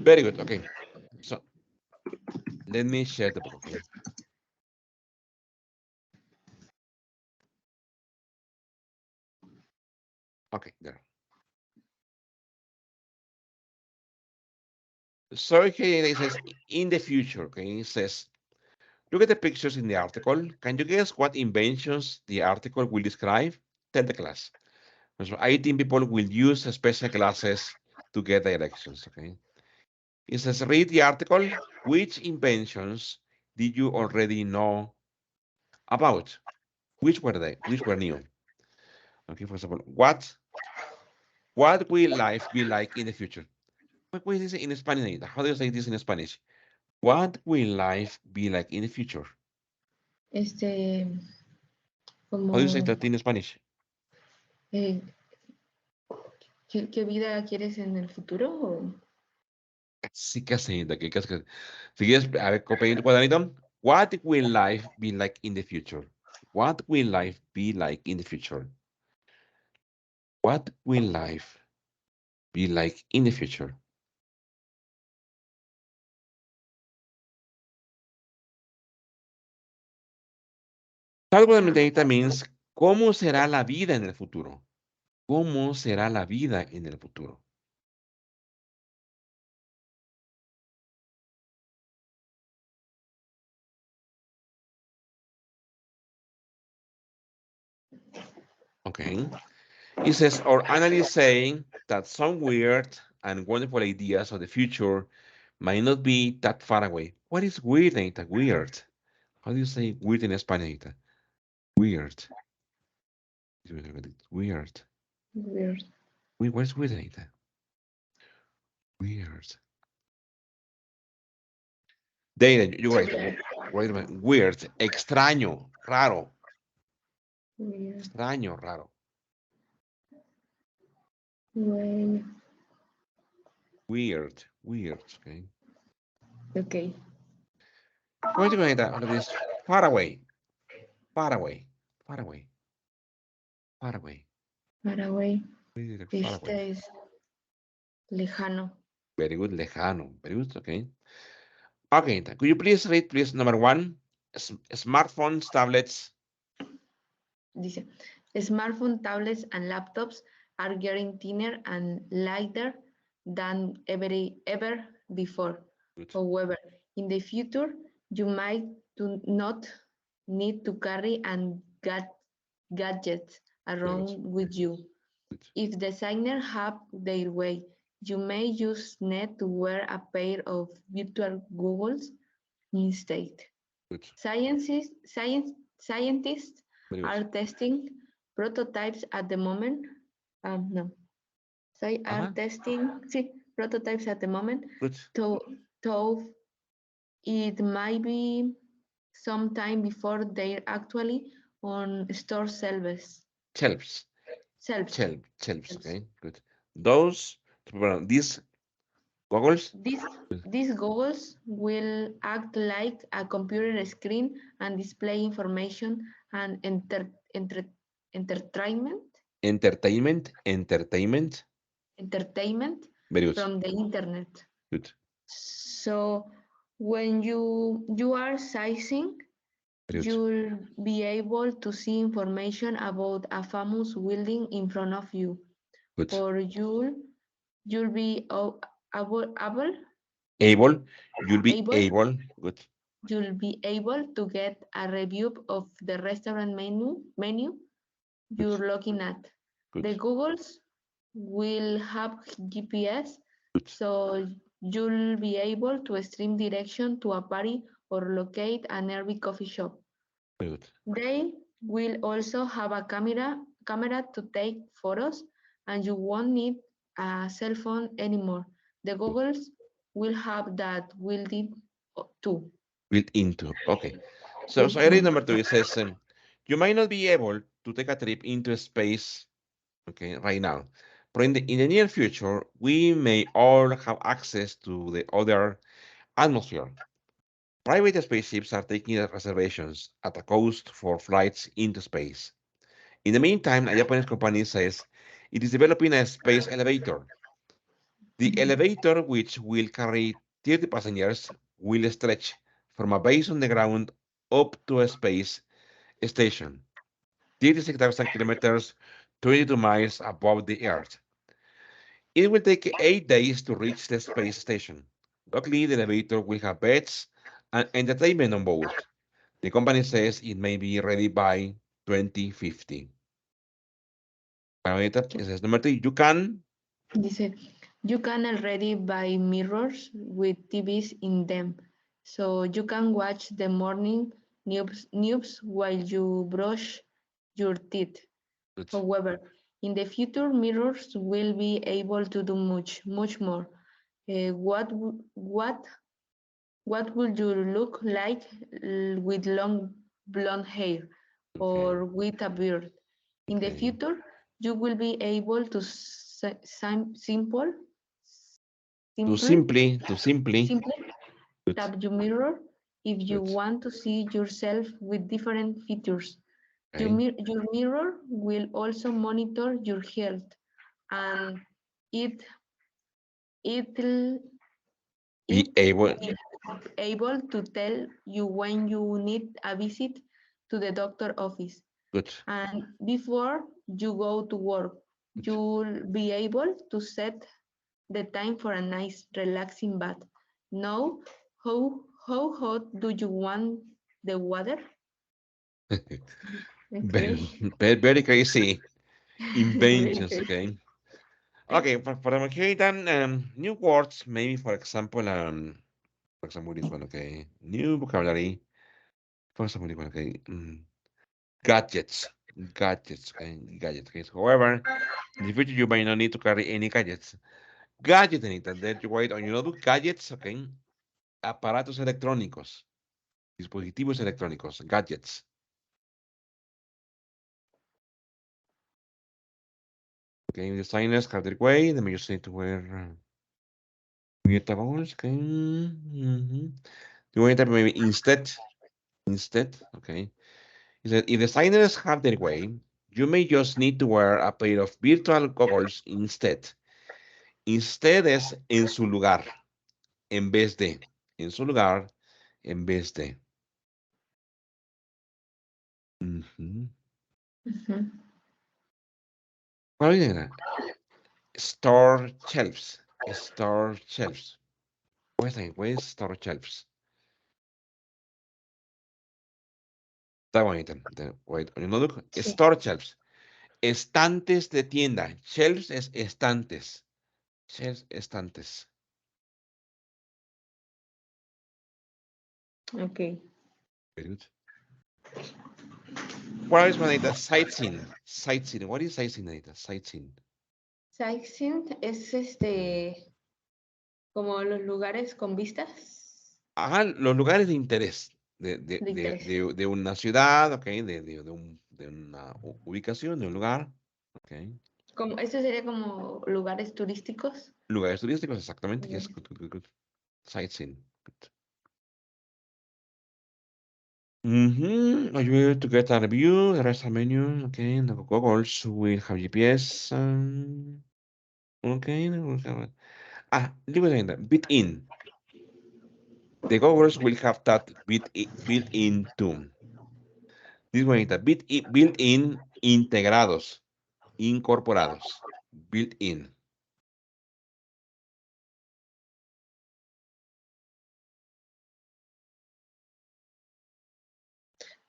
Very good. Okay. So let me share the book. Okay. Okay. There. So here it says in the future. Okay. It says Look at the pictures in the article. Can you guess what inventions the article will describe? Tell the class. So 18 people will use special classes to get directions, okay? It says, read the article. Which inventions did you already know about? Which were they? Which were new? Okay, for example, what will life be like in the future? What is this in Spanish? How do you say this in Spanish? What will life be like in the future? Este, How do you say como, that in Spanish? eh, ¿qué vida quieres en el futuro? Sí, casi, que casi. Si quieres, a ver, copia el cuadernito. What will life be like in the future? What will life be like in the future? What will life be like in the future? Algo de mentalidad means, ¿cómo será la vida en el futuro? ¿Cómo será la vida en el futuro? Okay. It says, our analyst saying that some weird and wonderful ideas of the future might not be that far away. What is weird, Anita? Weird. How do you say weird in Spanish, Anita? Weird. Weird. Weird. What's weird, Anita? Weird. Dana, you're right. Wait a minute. Weird. Extraño. Raro. Weird. Extraño, raro. Way. Weird. Weird. Okay. Okay. Going to go ahead and this far away. Far away. Far away. Far away. Paraguay. Far away. Este es lejano. Very good. Lejano. Very good. Okay. Okay. Could you please read, please, number one? Smartphones, tablets. Dice, smartphone, tablets, and laptops are getting thinner and lighter than ever before. Good. However, in the future, you might do not need to carry and gadgets around with you. Good. If designers have their way, you may use net to wear a pair of virtual goggles instead. Good. Scientists Very good. are testing prototypes at the moment. No, they are Uh-huh. testing prototypes at the moment. Good. To it might be some time before they're actually on store shelves. Shelves. Shelves. Shelves. Shelves. Okay. Good. Those, these goggles. These, these goggles will act like a computer screen and display information and entertainment Entertainment. entertainment Very good. from the internet. Good. So when you are sizing, Very good. you'll be able to see information about a famous building in front of you, Good. or you'll be Able. You'll be able able. Good. you'll be able to get a review of the restaurant menu Good. you're looking at. The Good. Googles will have GPS, Good. so you'll be able to stream direction to a party or locate a nearby coffee shop. Very good. They will also have a camera to take photos, and you won't need a cell phone anymore. The goggles will have that built in too. Built into. Okay. So Built I read in. number two. It says, you might not be able to take a trip into space, okay, right now. But in the near future, we may all have access to the other atmosphere. Private spaceships are taking reservations at a cost for flights into space. In the meantime, a Japanese company says it is developing a space elevator. The elevator, which will carry 30 passengers, will stretch from a base on the ground up to a space station, 36,000 kilometers, 22 miles above the Earth. It will take 8 days to reach the space station. Luckily, the elevator will have beds and entertainment on board. The company says it may be ready by 2050. Ahorita, ese es número 3. You can. Dice, you can already buy mirrors with TVs in them, so you can watch the morning news while you brush your teeth. Good. However, in the future, mirrors will be able to do much more. What would you look like with long blonde hair Okay. or with a beard? In the Okay. future, you will be able to simply, To simply. simply Good. tap your mirror if you Good. want to see yourself with different features. Okay. Your mirror will also monitor your health and it it'll Be it able. will be able to tell you when you need a visit to the doctor office. Good. And before you go to work, Good. you'll be able to set the time for a nice relaxing bath. Now, how hot do you want the water? very, Okay. very crazy Very inventions. crazy. Okay. Okay. Okay. Then new words. Maybe for example, this one. Okay. New vocabulary. For example, this one. Okay. Gadgets. Gadgets. Okay. Gadgets. Okay. However, in the future, you might not need to carry any gadgets. Gadgets, Anita. That you write on your notebook. Gadgets. Okay. Aparatos electrónicos. Dispositivos electrónicos. Gadgets. Okay. Designers have their way. Let me just need to wear. Meta goggles. Okay. You want to type maybe instead. Okay. He said, if designers have their way, you may just need to wear a pair of virtual goggles instead. Instead es en su lugar, en vez de. En su lugar, en vez de. Ujú. Mhm. ¿Cuál era? Store shelves. Store shelves. Where's store shelves? Está bonita. Wait, no look. Sí. Store shelves. Estantes de tienda. Shelves es estantes. Shelves, estantes. Okay. Very good. What is Manita? Sightseeing. Sightseeing. What is sightseeing, Manita? Sightseeing. Sightseeing es Mm. como los lugares con vistas Ajá, los lugares de interés de interés. de una ciudad, ok, de una ubicación, de un lugar, ok. Como, esto sería como lugares turísticos. Lugares turísticos, exactamente, yes, Lugares. good. Sightseeing. Good. Mm-hmm. Are you able to get a review? The rest of menu, okay. The goggles will have GPS. Okay. Leave it in there. Bit in. The goggles will have that built into. This one is built in, integrados, incorporados, built in.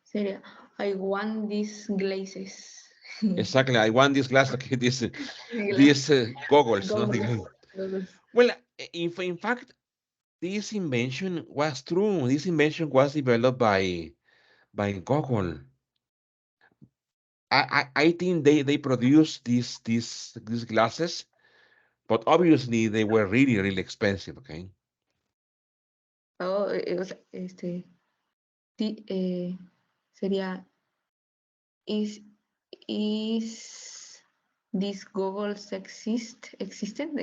Sería, I want these glazes. Exactly. I want this glass. Okay, Glass these goggles. No, goggles. Goggles. well, in fact, this invention was true. This invention was developed by Google. I think they produced these glasses, but obviously they were really expensive. Okay. Oh, o sea, sería, is, is these goggles existen,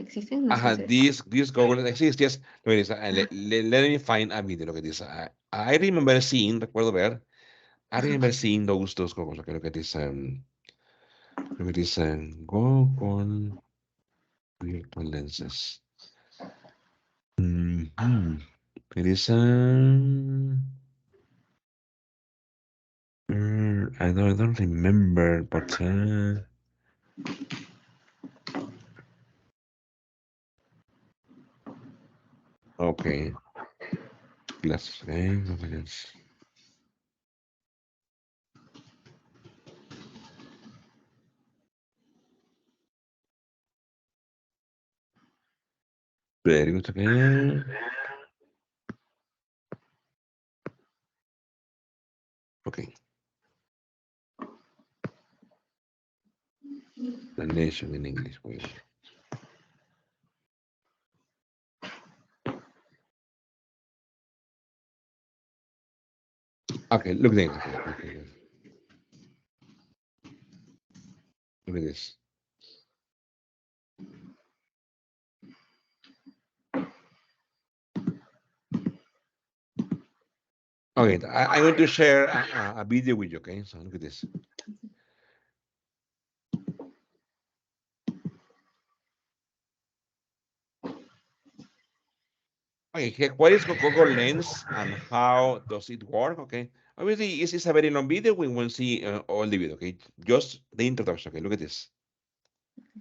no sé si. These goggles exist. Yes, look at this. Ajá, Let me find a video. Look at this. I remember seeing, recuerdo ver. I remember seeing those goggles. Okay, look at this. Goggle virtual lenses. Mm-hmm. It is. I don't remember, but okay. Glasses. Okay, Very good. Okay. Okay. Translation in English. Wait. Okay, look at this. Okay, look at this. Okay, I'm going to share a video with you. Okay, so look at this. Okay, what is Google Lens and how does it work? Okay, obviously this is a very long video. We won't see all the video. Okay, just the introduction. Okay, look at this.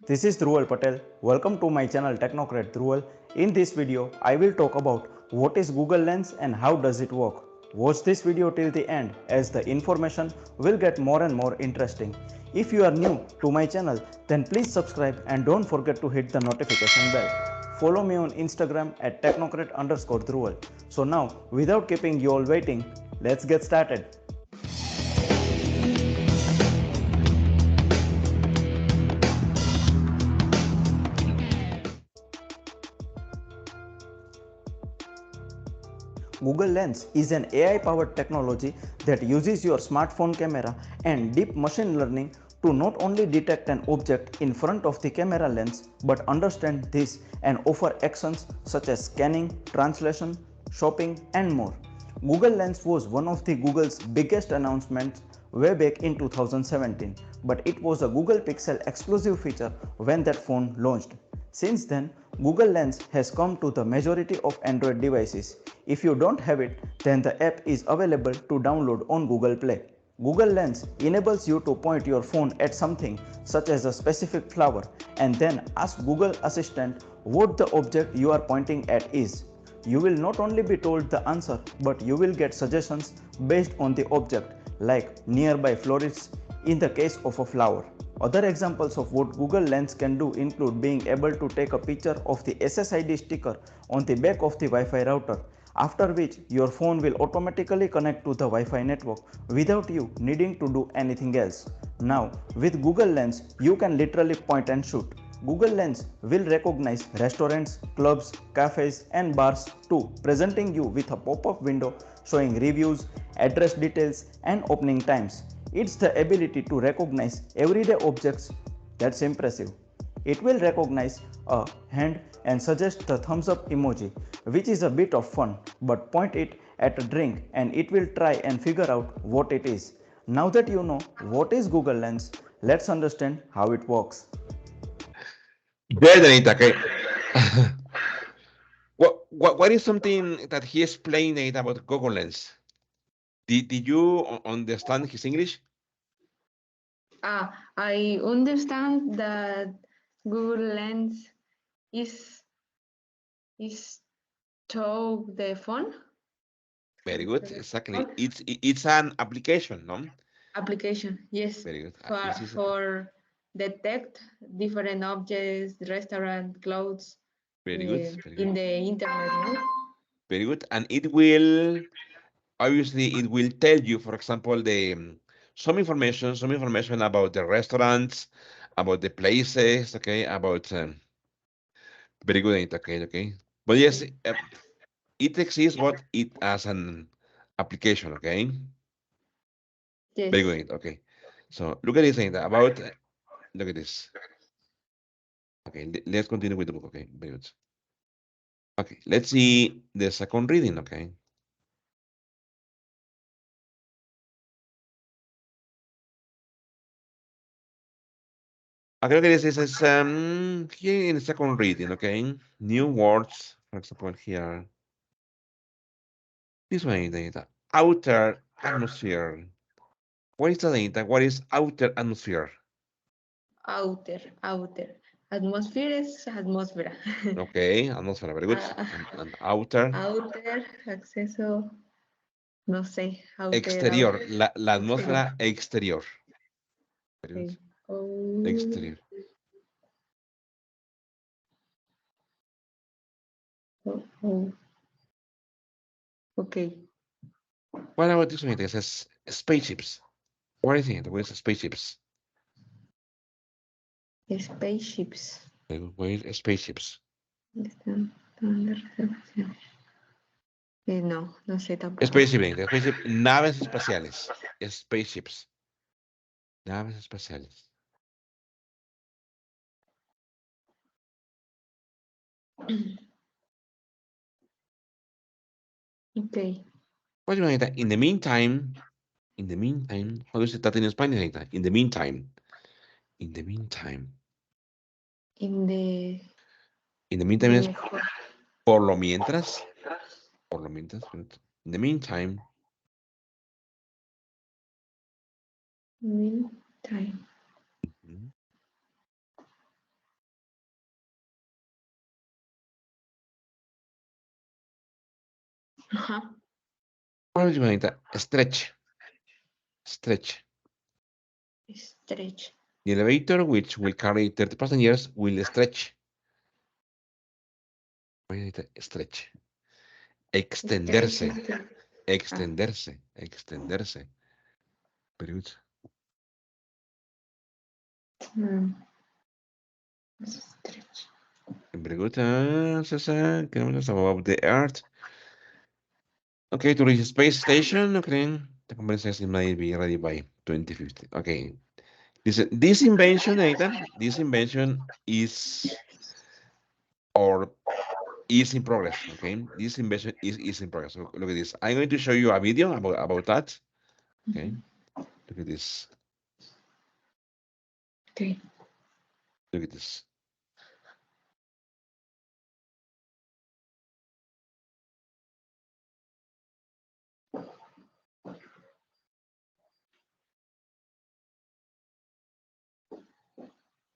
This is Dhruval Patel. Welcome to my channel Technocrat Dhruval. In this video, I will talk about what is Google Lens and how does it work. Watch this video till the end as the information will get more and more interesting. If you are new to my channel, then please subscribe and don't forget to hit the notification bell. Follow me on Instagram at technocrat_Dhruval. So now, without keeping you all waiting, let's get started. Google Lens is an AI-powered technology that uses your smartphone camera and deep machine learning to not only detect an object in front of the camera lens but understand this and offer actions such as scanning, translation, shopping and more. Google Lens was one of the Google's biggest announcements way back in 2017, but it was a Google Pixel exclusive feature when that phone launched. Since then, Google Lens has come to the majority of Android devices. If you don't have it, then the app is available to download on Google Play. Google Lens enables you to point your phone at something such as a specific flower and then ask Google Assistant what the object you are pointing at is. You will not only be told the answer, but you will get suggestions based on the object, like nearby florists in the case of a flower. Other examples of what Google Lens can do include being able to take a picture of the SSID sticker on the back of the Wi-Fi router, after which your phone will automatically connect to the Wi-Fi network without you needing to do anything else. Now, with Google Lens, you can literally point and shoot. Google Lens will recognize restaurants, clubs, cafes and bars too, presenting you with a pop-up window showing reviews, address details and opening times. It's the ability to recognize everyday objects that's impressive. It will recognize a hand and suggest the thumbs up emoji, which is a bit of fun, but point it at a drink and it will try and figure out what it is. Now that you know what is Google Lens, let's understand how it works. There, Danita. Okay. What is something that he explained Danita, about Google Lens? Did you understand his English? I understand that Google Lens is is to the phone. Very good. Exactly. It's an application, no? Application, yes, Very good. for detect different objects, restaurant, clothes Very good. Very good. in the internet. No? Very good. And it will obviously it will tell you, for example, the some information about the restaurants, about the places, okay, about very good. Okay, okay. But yes, it exists, but it as an application, okay. Very Yes, good. Okay. So look at this thing about look at this. Okay, let's continue with the book. Okay, very good. Okay, let's see the second reading. Okay. Okay, this is here in the second reading. Okay, new words. For example, here this one is the outer atmosphere. What is the data? What is outer atmosphere? outer. Atmosphere is atmósfera. Okay, atmosphere. Very good. Ah, And outer. outer, acceso, no sé, outer, Exterior, outer, la exterior. atmósfera exterior. Very good. Okay. Oh, Exterior. Oh. Okay. What about this one? It says spaceships. What do you think? What is spaceships? Spaceships. What is spaceships? Están dando reservaciones. No, no sé tampoco. Spaceship, naves espaciales. Spaceships. Naves espaciales. Okay. What do you mean? In the meantime, how do you say that in Spanish? Anita? In the meantime. In the meantime. In the Es mejor. por lo mientras. Por lo mientras. In the meantime. Meantime. Ajá. What do you mean? Stretch. Stretch. Stretch. The elevator, which will carry 30 passengers, will stretch. Stretch. Extenderse. Extenderse. Extenderse. Very good. Stretch. Very good. César, about the Earth. Okay, to reach space station, okay. The compensation might be ready by 2050. Okay. This invention, Nathan, this invention is or is in progress. Okay. This invention is in progress. Look at this. I'm going to show you a video about that. Okay. Look at this. Okay. Look at this.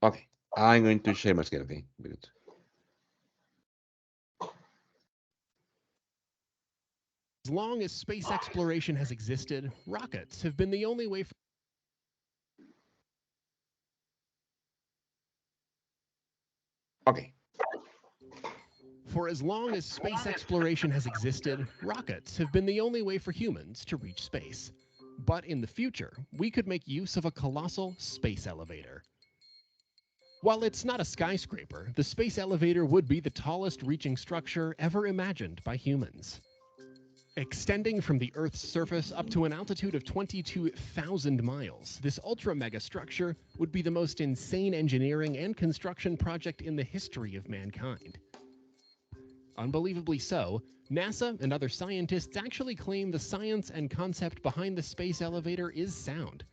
Okay. I'm going to share my screen. Okay. Very good. As long as space exploration has existed, rockets have been the only way for Okay. For as long as space exploration has existed, rockets have been the only way for humans to reach space. But in the future, we could make use of a colossal space elevator. While it's not a skyscraper, the space elevator would be the tallest reaching structure ever imagined by humans. Extending from the Earth's surface up to an altitude of 22,000 miles, this ultra-mega structure would be the most insane engineering and construction project in the history of mankind. Unbelievably so, NASA and other scientists actually claim the science and concept behind the space elevator is sound.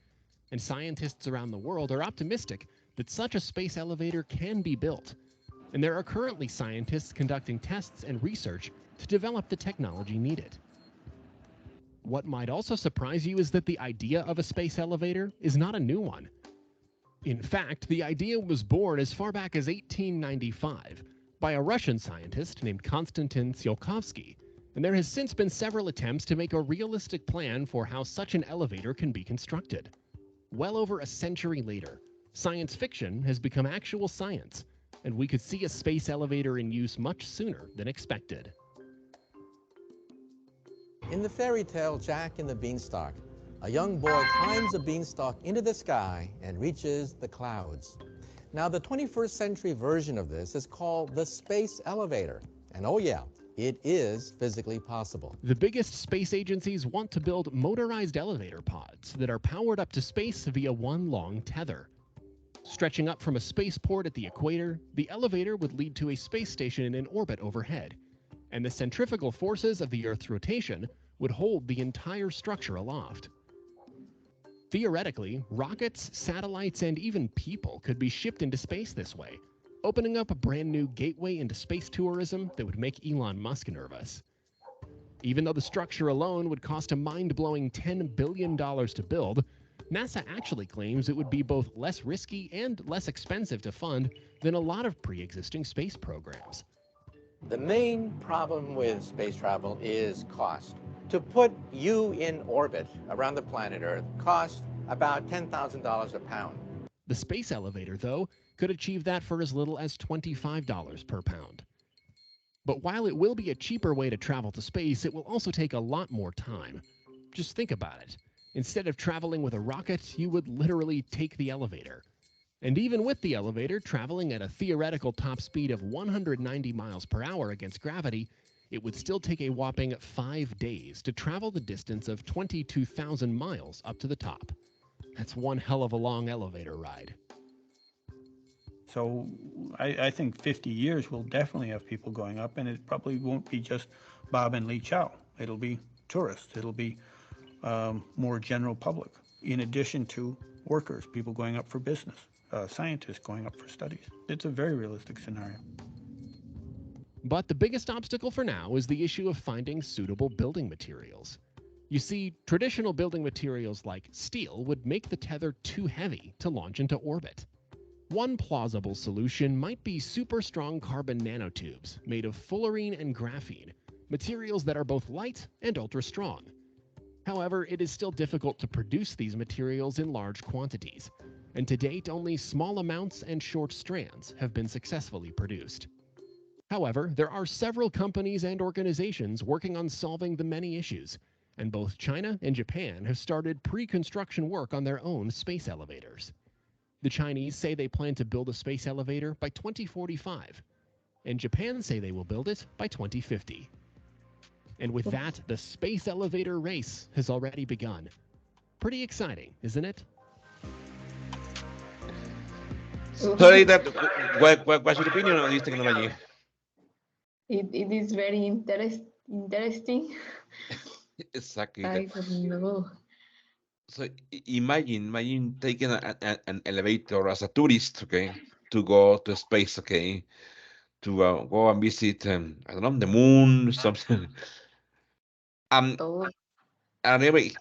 And scientists around the world are optimistic that such a space elevator can be built. And there are currently scientists conducting tests and research to develop the technology needed. What might also surprise you is that the idea of a space elevator is not a new one. In fact, the idea was born as far back as 1895 by a Russian scientist named Konstantin Tsiolkovsky, and there has since been several attempts to make a realistic plan for how such an elevator can be constructed. Well over a century later, science fiction has become actual science, and we could see a space elevator in use much sooner than expected. In the fairy tale Jack and the Beanstalk, a young boy climbs a beanstalk into the sky and reaches the clouds. Now, the 21st century version of this is called the space elevator. And oh yeah, it is physically possible. The biggest space agencies want to build motorized elevator pods that are powered up to space via one long tether. Stretching up from a spaceport at the equator, the elevator would lead to a space station in orbit overhead, and the centrifugal forces of the Earth's rotation would hold the entire structure aloft. Theoretically, rockets, satellites, and even people could be shipped into space this way, opening up a brand new gateway into space tourism that would make Elon Musk nervous. Even though the structure alone would cost a mind-blowing $10 billion to build, NASA actually claims it would be both less risky and less expensive to fund than a lot of pre-existing space programs. The main problem with space travel is cost. To put you in orbit around the planet Earth costs about $10,000 a pound. The space elevator, though, could achieve that for as little as $25 per pound. But while it will be a cheaper way to travel to space, it will also take a lot more time. Just think about it. Instead of traveling with a rocket, you would literally take the elevator. And even with the elevator traveling at a theoretical top speed of 190 miles per hour against gravity, it would still take a whopping 5 days to travel the distance of 22,000 miles up to the top. That's one hell of a long elevator ride. So I think 50 years we'll definitely have people going up, and it probably won't be just Bob and Lee Chow. It'll be tourists. It'll be more general public, in addition to workers, people going up for business, scientists going up for studies. It's a very realistic scenario. But the biggest obstacle for now is the issue of finding suitable building materials. You see, traditional building materials like steel would make the tether too heavy to launch into orbit. One plausible solution might be super strong carbon nanotubes made of fullerene and graphene, materials that are both light and ultra strong. However, it is still difficult to produce these materials in large quantities, and to date only small amounts and short strands have been successfully produced. However, there are several companies and organizations working on solving the many issues, and both China and Japan have started pre-construction work on their own space elevators. The Chinese say they plan to build a space elevator by 2045, and Japan say they will build it by 2050. And with that, the space elevator race has already begun. Pretty exciting, isn't it? So, Rita, what's your opinion on this technology? It is very interesting. Exactly. I don't know. So imagine taking an elevator as a tourist, okay, to go to space, okay, to go and visit, I don't know, the moon, something. Oh, And anyway,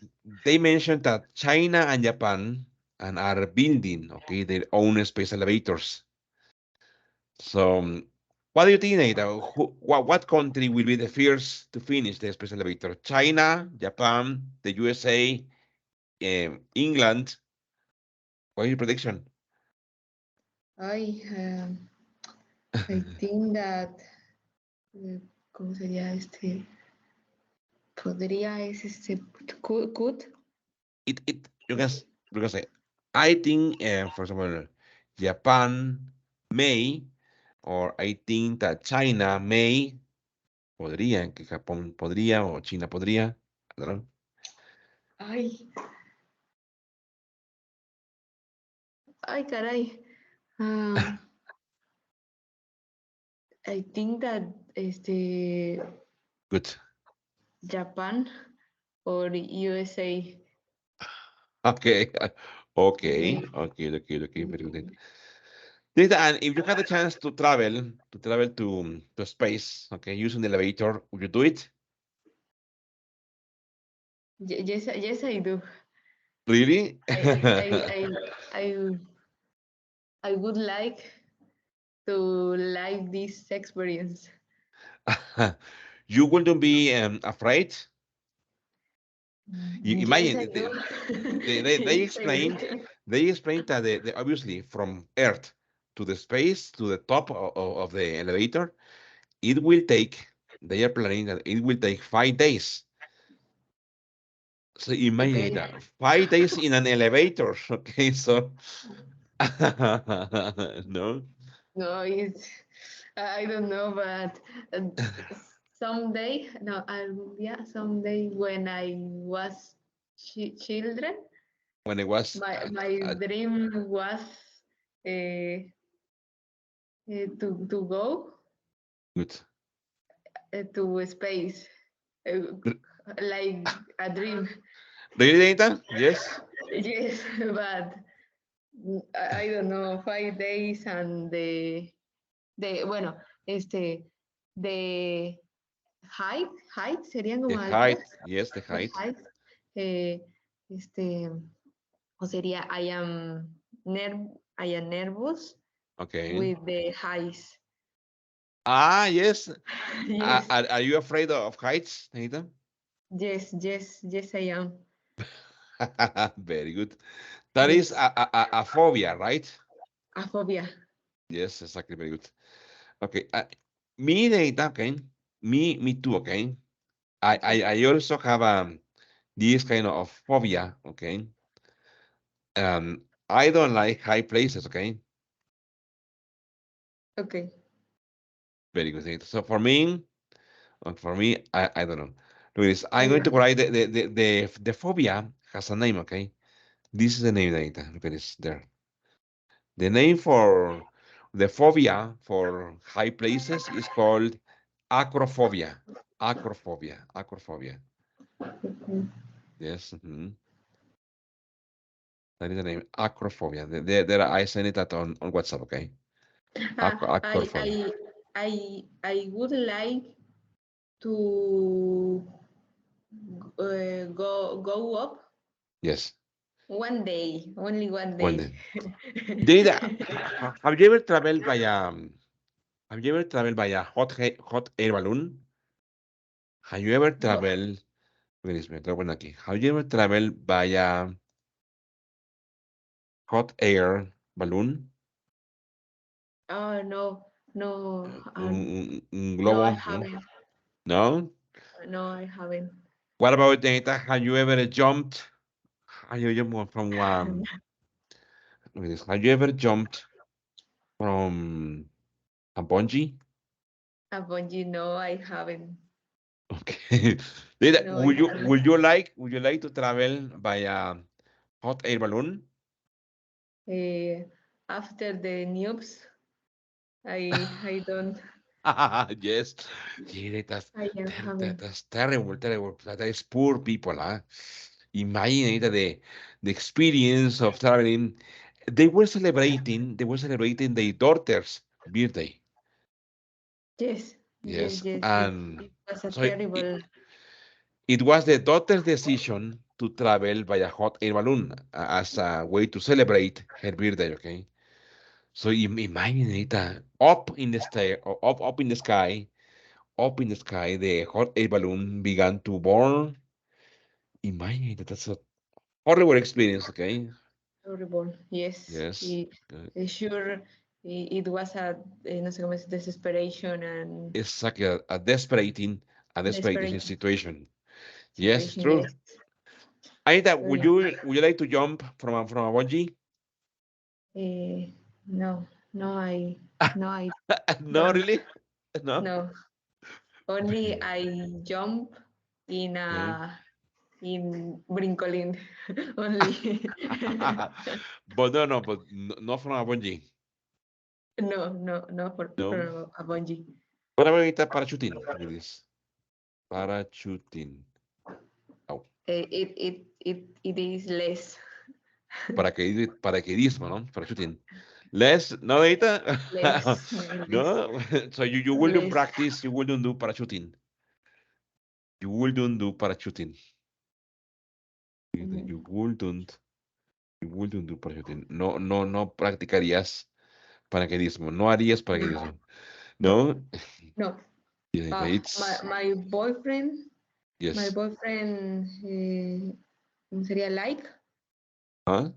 they mentioned that China and Japan are building, okay, their own space elevators. So, what do you think, Nate? What country will be the first to finish the space elevator? China, Japan, the USA, England? What is your prediction? I think that, ¿cómo sería este? Podría es could. You can say, I think, for example, Japan may, or I think that China may, podría, que Japón podría, o China podría, I don't know. Ay, caray. I think that Good. Japan or USA. Okay, okay, very good. Rita, and if you had the chance to travel to space, okay, using the elevator, would you do it? Yes, I do. Really? I would like to live this experience. You wouldn't be afraid? You Yes, imagine I do. they Yes, I do. explained that obviously from Earth to the space to the top of the elevator, it will take. They are planning that it will take 5 days. So imagine Okay. that 5 days in an elevator. Okay, so no. No, it's I don't know, but someday, no, yeah, someday when I was children, When it was my dream was to go good. to space, like a dream. Really, Nathan? Yes. Yes, but I don't know, 5 days and bueno, the height serían The como height, alturas, yes, the the height. height, eh, o sería I am nervous Okay. with the heights. Ah, yes. Yes, Are you afraid of heights, Nathan? yes, I am. Very good. That is Yes, a phobia, right? a phobia. Yes, exactly. Very good. Okay. Me, Neita, okay. Me too, okay. I also have this kind of phobia, okay. I don't like high places, okay. Okay. Very good, Neita. So for me, I don't know. Look at this. I'm going to Yeah. write the phobia has a name, okay. This is the name, Neita. Look at this there. The name for the phobia for high places is called acrophobia. Acrophobia. Acrophobia. Okay. Yes. That is the name. Acrophobia. There I send it on WhatsApp. Okay. Ah, Acrophobia. I would like to go up Yes. one day, only one One day. day. Data. Have you ever traveled by Have you ever traveled by a hot air balloon? Have you ever No. traveled? Wait a minute, lo voy a poner aquí. Have you ever traveled by a hot air balloon? Oh no, no, Un no, I globo, ¿no? haven't. No. No, I haven't. What about data? Have you ever jumped? Have you jumped from look at this. Have you ever jumped from a bungee? A bungee, no, I haven't. Okay. Data, No, I haven't. would you like to travel by a hot air balloon? Uh, After the news, I don't. Yes. Yeah, I haven't. that's terrible, terrible. That is poor people, huh? Imagine the experience of traveling. They were celebrating their daughter's birthday. Yes, yes, Yes. yes. And It was a so terrible. it was the daughter's decision to travel by a hot air balloon as a way to celebrate her birthday, okay? So imagine it, up in the sky, up in the sky, the hot air balloon began to burn. Imagine that, that's a horrible experience, okay? Horrible. Yes. Yes. Sure, it was no sé cómo es, desperation and It's like a desperate desperate situation. Yes, situation. true. Yes. Anita, So yeah. would you like to jump from a bungee? Eh, no, no, I No, don't. really? No? No. Only I jump in Okay. brincolin only. But no, but not from a bungee. No, no, no for No. a bungee. What about parachuting? Look at this. Parachuting. Oh, It is less paracaidismo, ¿no? Parachuting. Less, no, Anita? less No? So you wouldn't less. practice, you wouldn't do parachuting. You wouldn't do parachuting. Mm, You wouldn't do parachuting. No practicarías paracaidismo. No harías No, paracaidismo. no, No? no. Yeah, My it's, my yes. boyfriend, ¿cómo sería? Huh?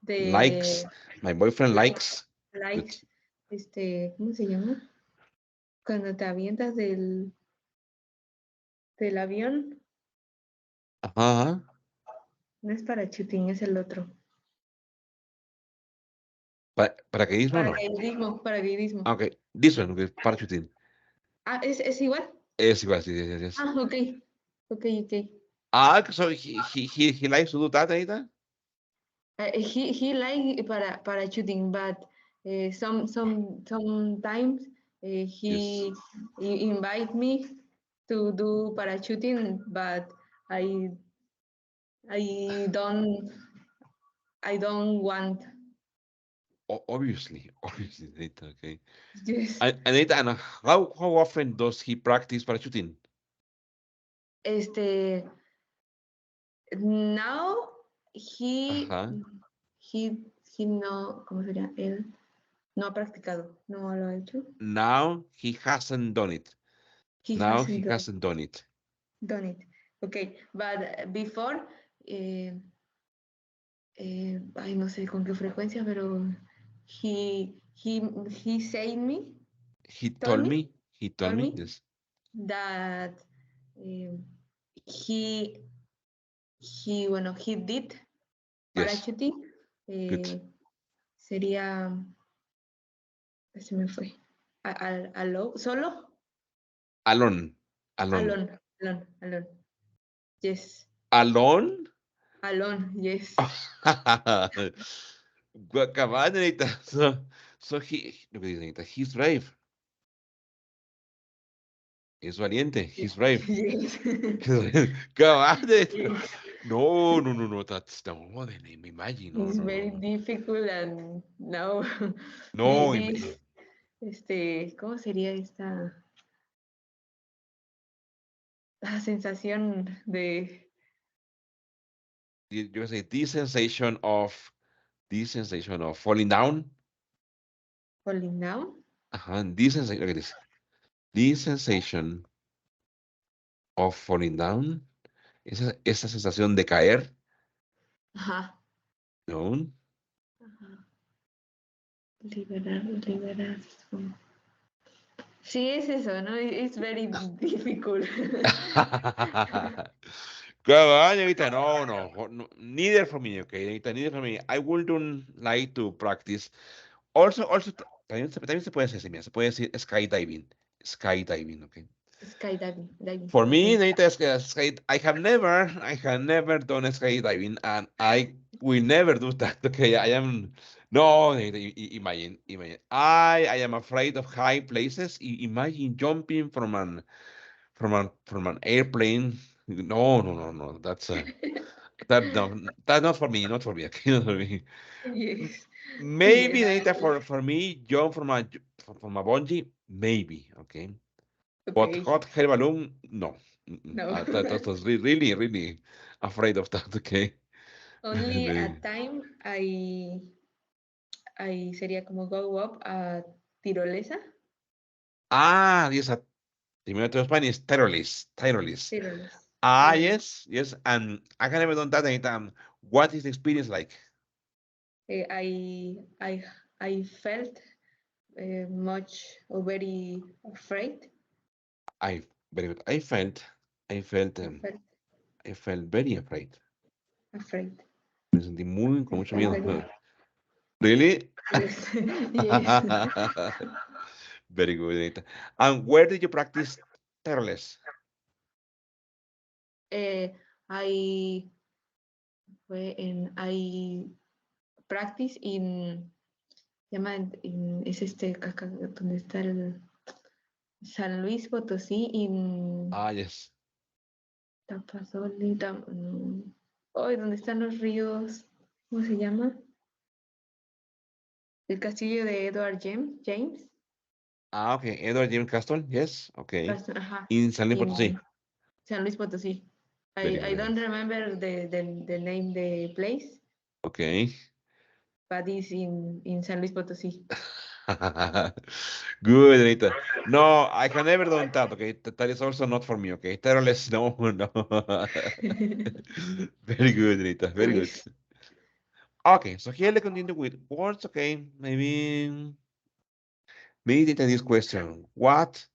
De Likes. My boyfriend like, likes. Good. likes, ¿cómo se llama? Cuando te avientas del avión, Ajá. no es parachuting, es el otro. Paracaidismo no. Paracaidismo. Okay, this one, okay, parachuting. Ah, ¿es igual? Es igual, sí, yes, yes. Ah, ok. Ok, ok. So he likes to do that, Anita? He like parachuting, but sometimes Yes. he invite me to do parachuting, but I I don't I don't want. Obviously, Anita, okay. Yes. Anita, and how often does he practice parachuting? Este now he Ajá. he he no, ¿cómo sería? Él no ha practicado, no lo ha hecho. Now he hasn't done it. He Now he hasn't hasn't done it. done it. Okay, but before, ay, no sé con qué frecuencia, pero he he he said me, He told told me, me. He told me me this. that he did Yes. parachuting. Good. Sería, se me fue. Solo. Alone. Alone. Alone. Yes. Alone? Alone. Yes. Cabal, Nenita. So he, lo que dice Nenita, he's brave. Es valiente. He's brave. Yes. Cabal, Nenita. Yes. No. That's the name. Imagine. It's very No. difficult and now No. ¿cómo sería esta sensación de You can say this sensation of falling down. falling down? This sensation, look at this. This sensation of falling down. Esa sensación de caer. Ajá. No. Ajá. Liberar. Sí, es eso, ¿no? It's very difficult. Cabal, Anita, no, neither for me, okay, Anita, neither for me. I wouldn't like to practice. Also, también se puede decir, mira, se puede decir skydiving, okay. Skydiving. For me, Okay. Anita, I have never done skydiving, and I will never do that. Okay, no, Anita, imagine. I am afraid of high places. Imagine jumping from an airplane. No. That's that's not for me. Not for me. Okay, not for me. Yes. Maybe Yes. Anita, for me, jump from a bungee, maybe. Okay. But Okay. hot air balloon, no. No. That was really afraid of that. Okay. Only at time I sería como go up a tirolesa. Yes. Primero to Spanish, tireless. Tirolesa. Yes. And I have never done that. Anita. What is the experience like? I felt much or very afraid. Very good. I felt I very afraid. afraid. Me sentí con I mucho felt miedo. very Really? yes. Yes. Very good, Anita. And where did you practice tireless? I I practice es acá donde está el San Luis Potosí, Yes. Tapasoli, hoy donde están los ríos, ¿cómo se llama? El castillo de Edward James. Okay. Edward James Castle, yes. Okay. Ajá, In San Luis Potosí. San Luis Potosí. Very I don't good. remember the name the place, Okay. but it's in San Luis Potosí. Good, Anita. No, I have never done that. Okay, that is also not for me. Okay, tireless, no. Very good, Anita. Very good. Nice. Okay, so here let's continue with words. Okay, maybe Anita, this question: what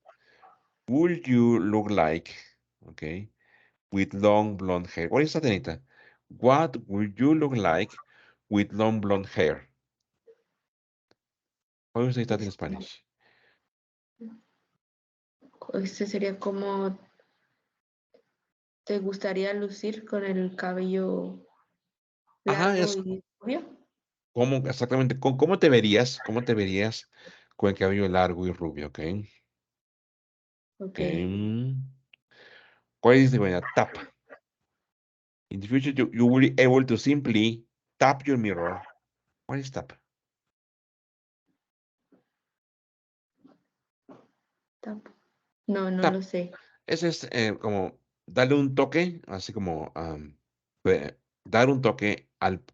would you look like? Okay, with long blonde hair. What is that, Anita? What would you look like with long blonde hair? How do you say that in Spanish? Este sería como te gustaría lucir con el cabello largo Es y rubio. ¿cómo exactamente? ¿Cómo te verías? ¿Cómo te verías con el cabello largo y rubio? Ok. Okay. ¿Cuál es la tap? In the future, you will be able to simply tap your mirror. What is tap? No Tap. lo sé. Ese es como darle un toque, así como dar un toque al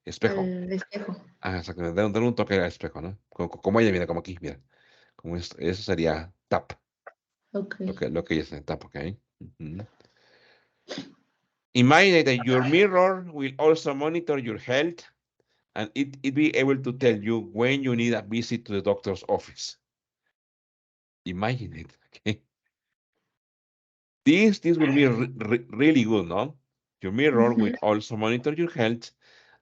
espejo. Al espejo. Exactamente, dar un toque al espejo, ¿no? Como ella, mira, como aquí, mira. Como esto, eso sería tap. Okay. Lo que ella es tap, ok. Imagine that your mirror will also monitor your health and it be able to tell you when you need a visit to the doctor's office. Imagine it, okay? This will be really good, no? Your mirror will also monitor your health,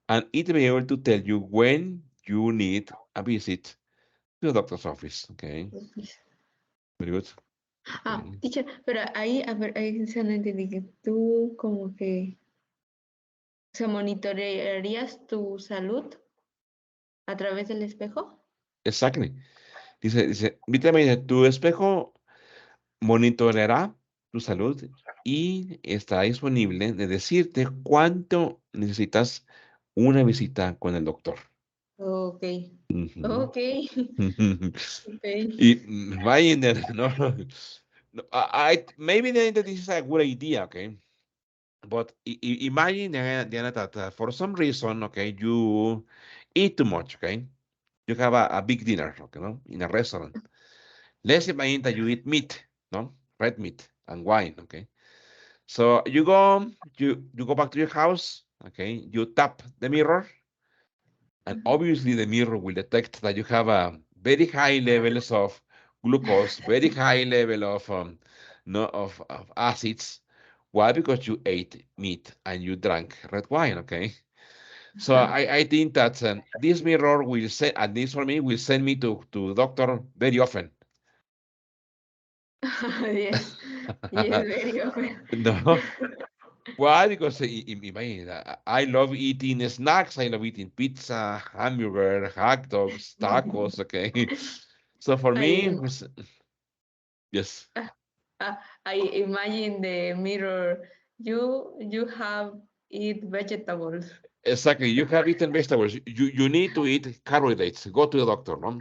and it will be able to tell you when you need a visit to the doctor's office, okay? Very good. Okay. Teacher, pero ahí, a ver, ahí se no entendí que tú como que, o sea, monitorearías tu salud a través del espejo. Exactly. Dice, vitamina, tu espejo monitoreará tu salud y está disponible de decirte cuánto necesitas una visita con el doctor. Ok, Ujú. ok, ok. Y imagine, no, no, maybe this is a good idea, okay? But imagine, Diana, that for some reason, okay, you eat too much, okay? You have a big dinner, okay, no? In a restaurant. Let's imagine that you eat meat, no? Red meat and wine, okay? So you go back to your house, okay? You tap the mirror, and obviously the mirror will detect that you have a very high levels of glucose, very high level of no of acids. Why? Because you ate meat and you drank red wine, okay? So I think that this mirror will send, at least for me, will send me to doctor very often. Yes, yes, very often. No. Why? Because imagine, I love eating snacks. I love eating pizza, hamburger, hot dogs, tacos. Okay, so for me, I, yes, I imagine the mirror. You have eat vegetables. exactly. You have eaten vegetables. You need to eat carbohydrates. Go to the doctor, no?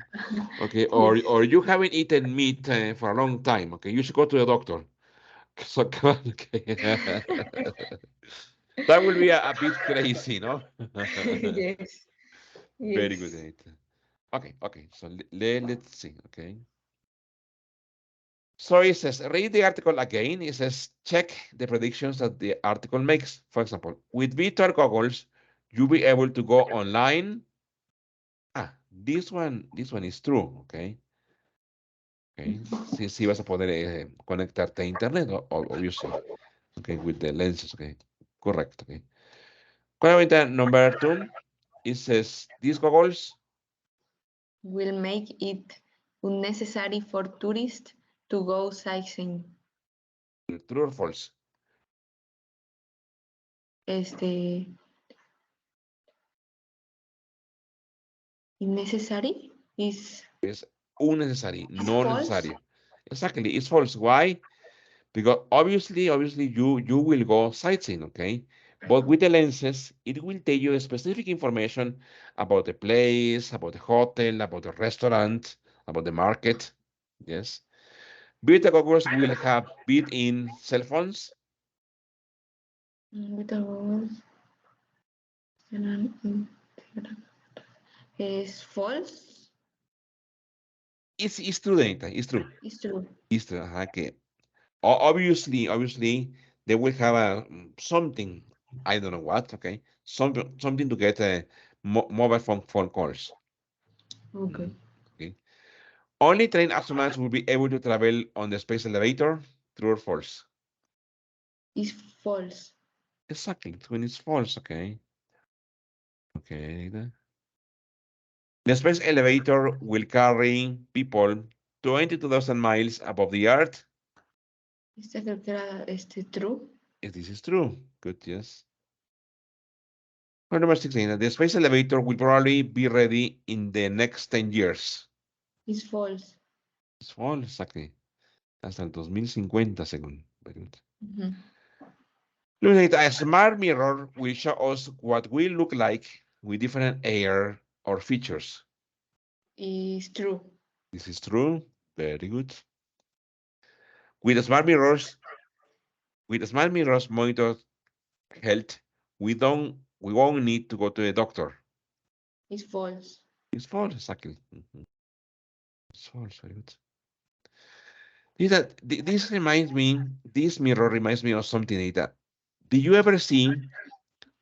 Okay, Yes. or you haven't eaten meat for a long time. Okay, you should go to the doctor. So okay. That will be a bit crazy, no? Yes. Very good, Yes. Anita. Okay. So let's see. Okay. So it says, read the article again. It says, check the predictions that the article makes. For example, with VR goggles, you'll be able to go online. This one is true, okay? Okay, sí vas a poder conectarte a internet, obviously. Okay, with the lenses, okay. Correct, okay. Question number 2, it says, these goggles Will make it unnecessary for tourists to go sightseeing. true or false? Este, innecessary is It's unnecessary, no false. necessary. Exactly, it's false. Why? Because obviously you will go sightseeing, okay? But with the lenses, it will tell you specific information about the place, about the hotel, about the restaurant, about the market. Yes. Beta goggles will have built-in cell phones. Is false. It's true, data. It's true. It's true. It's true. Okay. Obviously, they will have a something. I don't know what. Okay. Something to get mobile phone calls. Okay. Okay. Only trained astronauts will be able to travel on the space elevator. True or false? It's false. Exactly. When it's false, okay. Okay. The space elevator will carry people 22,000 miles above the Earth. Esta creo que era true. If this is true, good, yes. Point number 16, the space elevator will probably be ready in the next 10 years. It's false. It's false, exactly. Hasta el 2050, según. Very good. Look at a smart mirror will show us what we look like with different air or features. It's true. This is true. Very good. With smart mirrors, monitor health, we won't need to go to the doctor. It's false. It's false, exactly. It's false. Very good. This reminds me, this mirror reminds me of something like that. Did you ever see,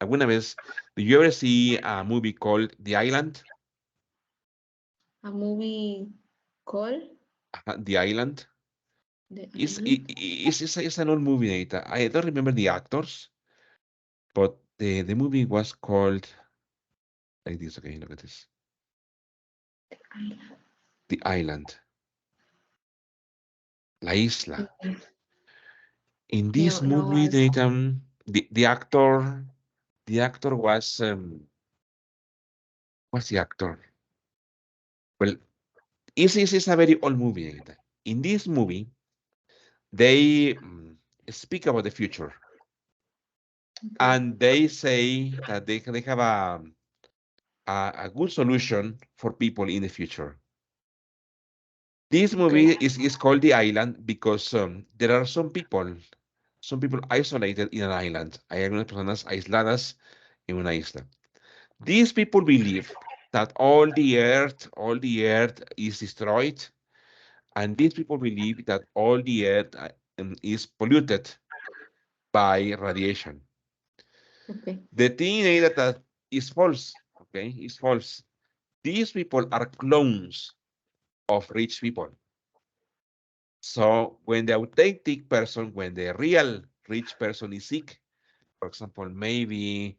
alguna vez, did you ever see a movie called The Island? A movie called The Island. The It's, island. it's an old movie, Anita. I don't remember the actors, but the movie was called like this. Okay, look at this. The Island. La Isla. In this No, no, movie, the actor was the actor? Well, this is a very old movie, Anita. In this movie, they speak about the future, okay. and they say that they have a good solution for people in the future. This movie Okay. is called The Island because there are some people isolated in an island. Hay algunas personas aisladas en una isla. These people believe that all the earth is destroyed, and these people believe that all the earth is polluted by radiation. Okay. The thing is that is false. Okay, it's false. These people are clones of rich people. So when the authentic person, when the real rich person is sick, for example, maybe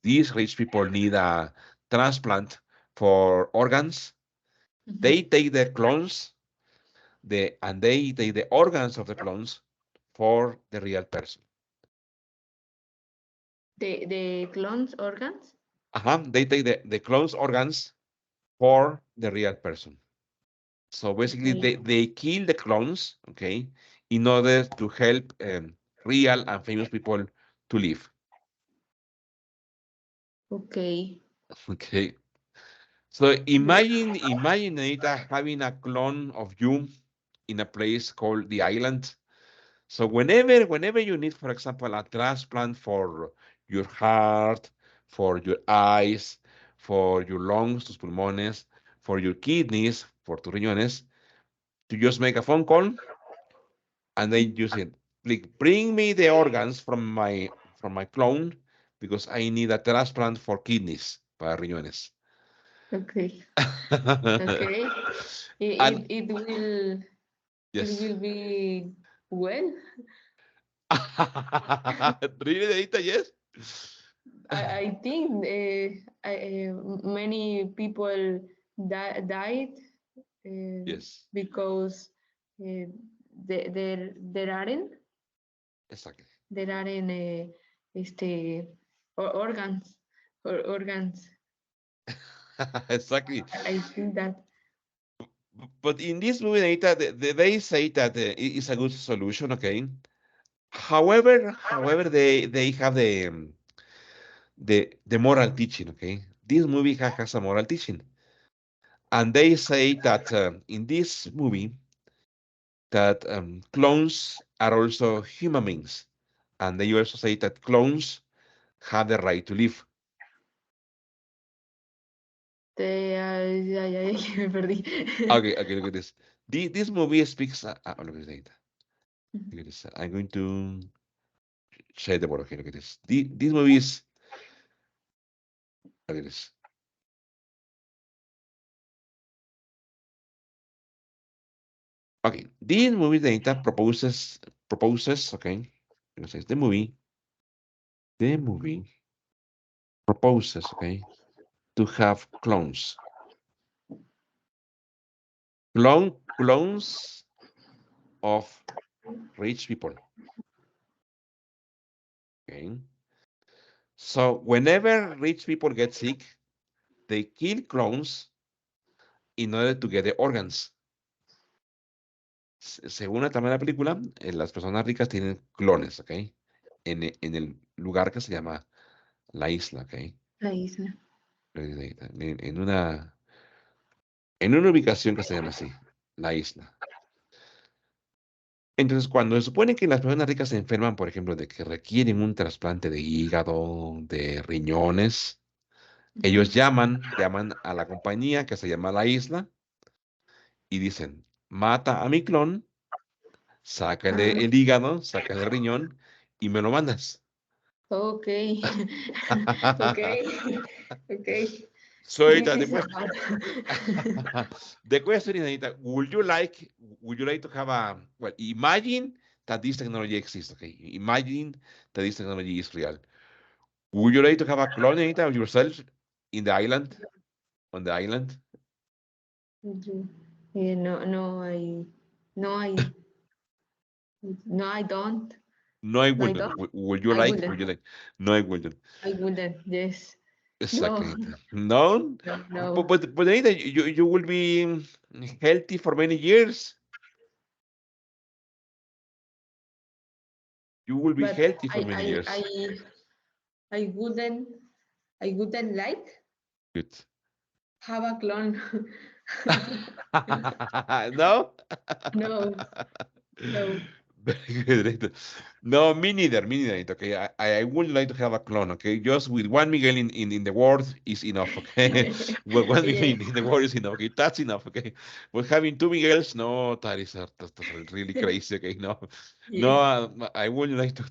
these rich people need a transplant for organs. They take the clones, and they take the organs of the clones for the real person. The clones organs. They take the clones organs for the real person. So basically, Okay. they kill the clones, okay, in order to help real and famous people to live. Okay. Okay. So Yeah. imagine Anita having a clone of you in a place called the island. So whenever you need, for example, a transplant for your heart, for your eyes, for your lungs, tus pulmones, for your kidneys, for tus riñones, to just make a phone call and then you say, like, bring me the organs from my clone because I need a transplant for kidneys, para riñones. Okay. Okay. And It yes. will be well. Really, Anita, yes? I think many people died Yes, because there aren't exactly. este organs or organs. Exactly. I think that. But in this movie, Anita, they say that it's a good solution, okay? However, they have the moral teaching, okay? This movie has a moral teaching. And they say that in this movie, that clones are also human beings. And they also say that clones have the right to live. Me perdí. Okay, look at this. This movie speaks. Look at this. Look at this. I'm going to share the board. Okay, look at this. This movie is. Look at this. Okay, this movie data proposes. Okay, it says the movie proposes. Okay, to have clones. Clones of rich people. Okay. So whenever rich people get sick, they kill clones in order to get the organs. Según también la película, las personas ricas tienen clones, ¿ok? En el lugar que se llama la isla, ¿ok? La isla. En una ubicación que se llama así, la isla. Entonces, cuando se supone que las personas ricas se enferman, por ejemplo, de que requieren un trasplante de hígado, de riñones, ellos llaman a la compañía que se llama la isla y dicen, mata a mi clon, sácale Ah, el hígado, sácale el riñón y me lo mandas. okay. Okay. Okay. So This the is a question, bad. the question is, Anita, would you like to have imagine that this technology exists, okay? Imagine that this technology is real. Would you like to have a clone, Anita, of yourself in the island, on the island? Yeah, no, no, I don't. No, I No, I wouldn't. don't. Would you I like? Would wouldn't. you like? No, I wouldn't. I wouldn't. Yes. No, Exactly. No, no. but Anita, you will be healthy for many years. You will be But healthy for many years. I wouldn't. I wouldn't like Good. have a clone. No? No, no. Very good. Rita. No, me neither. Me neither. Okay, I wouldn't like to have a clone. Okay, just with one Miguel in the world is enough. Okay, well, one Miguel Yes. in the world is enough. Okay, that's enough. Okay, but having two Miguels, no, that's really crazy. Okay, no, no, Yes. I wouldn't like to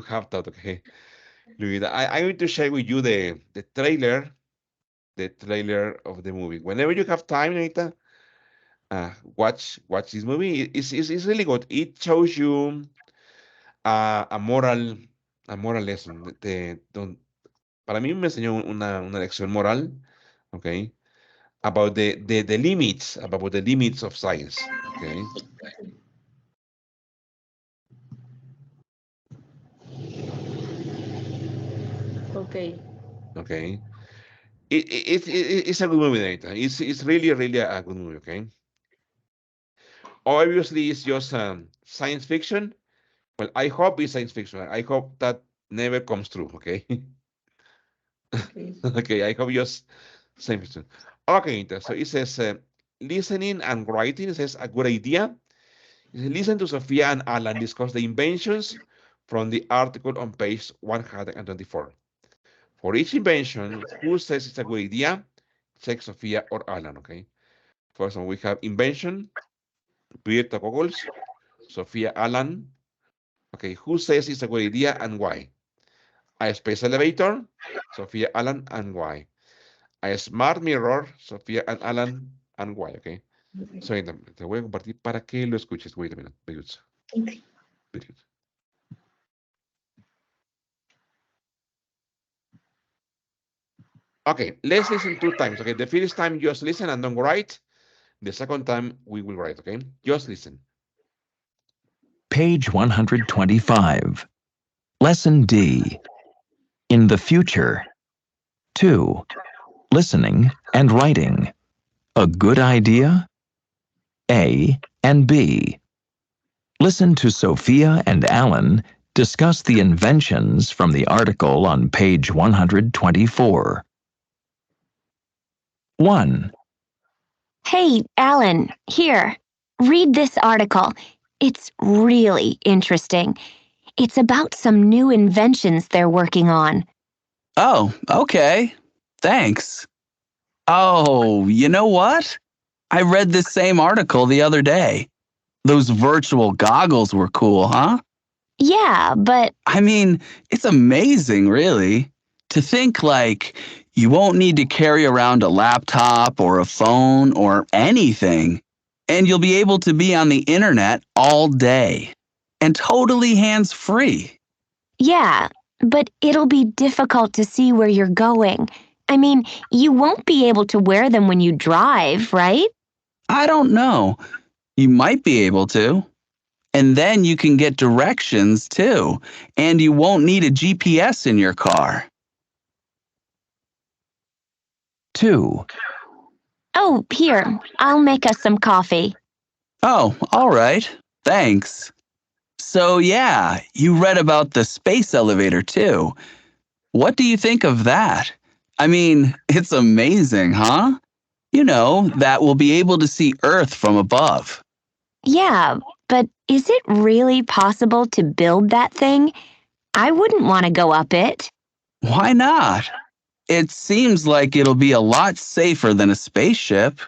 have that. Okay, Luis, I'm going to share with you the trailer of the movie. Whenever you have time, Anita, watch this movie. It's really good. It shows you a moral lesson. Para mí me enseñó una lección moral, okay, about the limits of science, okay. Okay. Okay. It's a good movie, Anita. It's really a good movie, okay. Obviously, it's just science fiction. Well, I hope it's science fiction. I hope that never comes true, okay. Okay. Okay, I hope just same question. Okay, so it says listening and writing. It says a good idea. It says, listen to Sophia and Alan discuss the inventions from the article on page 124. For each invention, who says it's a good idea? Check Sophia or Alan, okay? First one, we have invention, Birta goggles, Sophia, Alan. Okay, who says it's a good idea and why? A space elevator, Sophia, Alan, and why? A smart mirror, Sofía and Alan, and why, okay? So, te voy a compartir para que lo escuches. Wait a minute. Very good. Okay. Very good. Okay, let's listen two times. Okay, the first time just listen and don't write. The second time we will write, okay? Just listen. Page 125. Lesson D. In the future. 2. Listening and writing. A good idea? A and B. Listen to Sophia and Alan discuss the inventions from the article on page 124. 1. Hey, Alan, here. Read this article. It's really interesting. It's about some new inventions they're working on. Oh, okay. Thanks. Oh, you know what? I read this same article the other day. Those virtual goggles were cool, huh? Yeah, but I mean, it's amazing, really. To think like you won't need to carry around a laptop or a phone or anything, and you'll be able to be on the internet all day and totally hands-free. yeah, but it'll be difficult to see where you're going. I mean, you won't be able to wear them when you drive, right? I don't know. You might be able to. And then you can get directions too, and you won't need a GPS in your car. 2. Oh, here, I'll make us some coffee. Oh, all right. Thanks. So, yeah, you read about the space elevator too. What do you think of that? I mean, it's amazing, huh? You know, that we'll be able to see Earth from above. Yeah, but is it really possible to build that thing? I wouldn't want to go up it. Why not? It seems like it'll be a lot safer than a spaceship.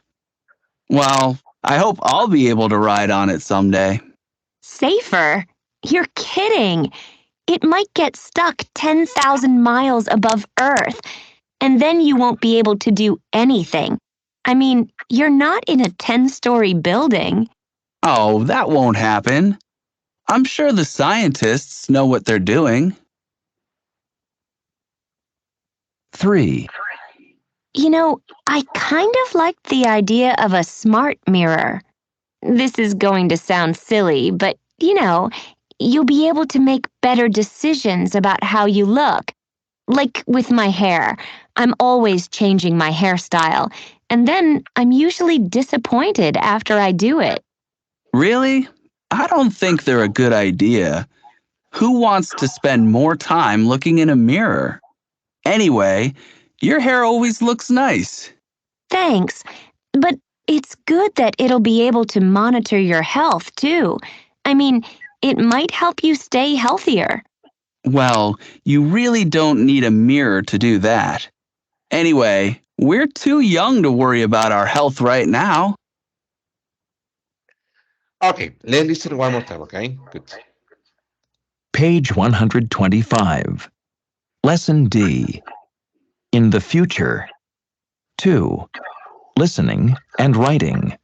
Well, I hope I'll be able to ride on it someday. Safer? You're kidding. It might get stuck 10,000 miles above Earth. and then you won't be able to do anything. I mean, you're not in a 10-story building. Oh, that won't happen. I'm sure the scientists know what they're doing. 3. You know, I kind of like the idea of a smart mirror. This is going to sound silly, but you'll be able to make better decisions about how you look. Like with my hair, I'm always changing my hairstyle, and then I'm usually disappointed after I do it. Really? I don't think they're a good idea. Who wants to spend more time looking in a mirror? Anyway, your hair always looks nice. Thanks, but it's good that it'll be able to monitor your health, too. I mean, it might help you stay healthier. Well, you really don't need a mirror to do that. Anyway, we're too young to worry about our health right now. Okay, let's listen one more time, okay? Good. Page 125. Lesson D. In the future. 2. Listening and writing.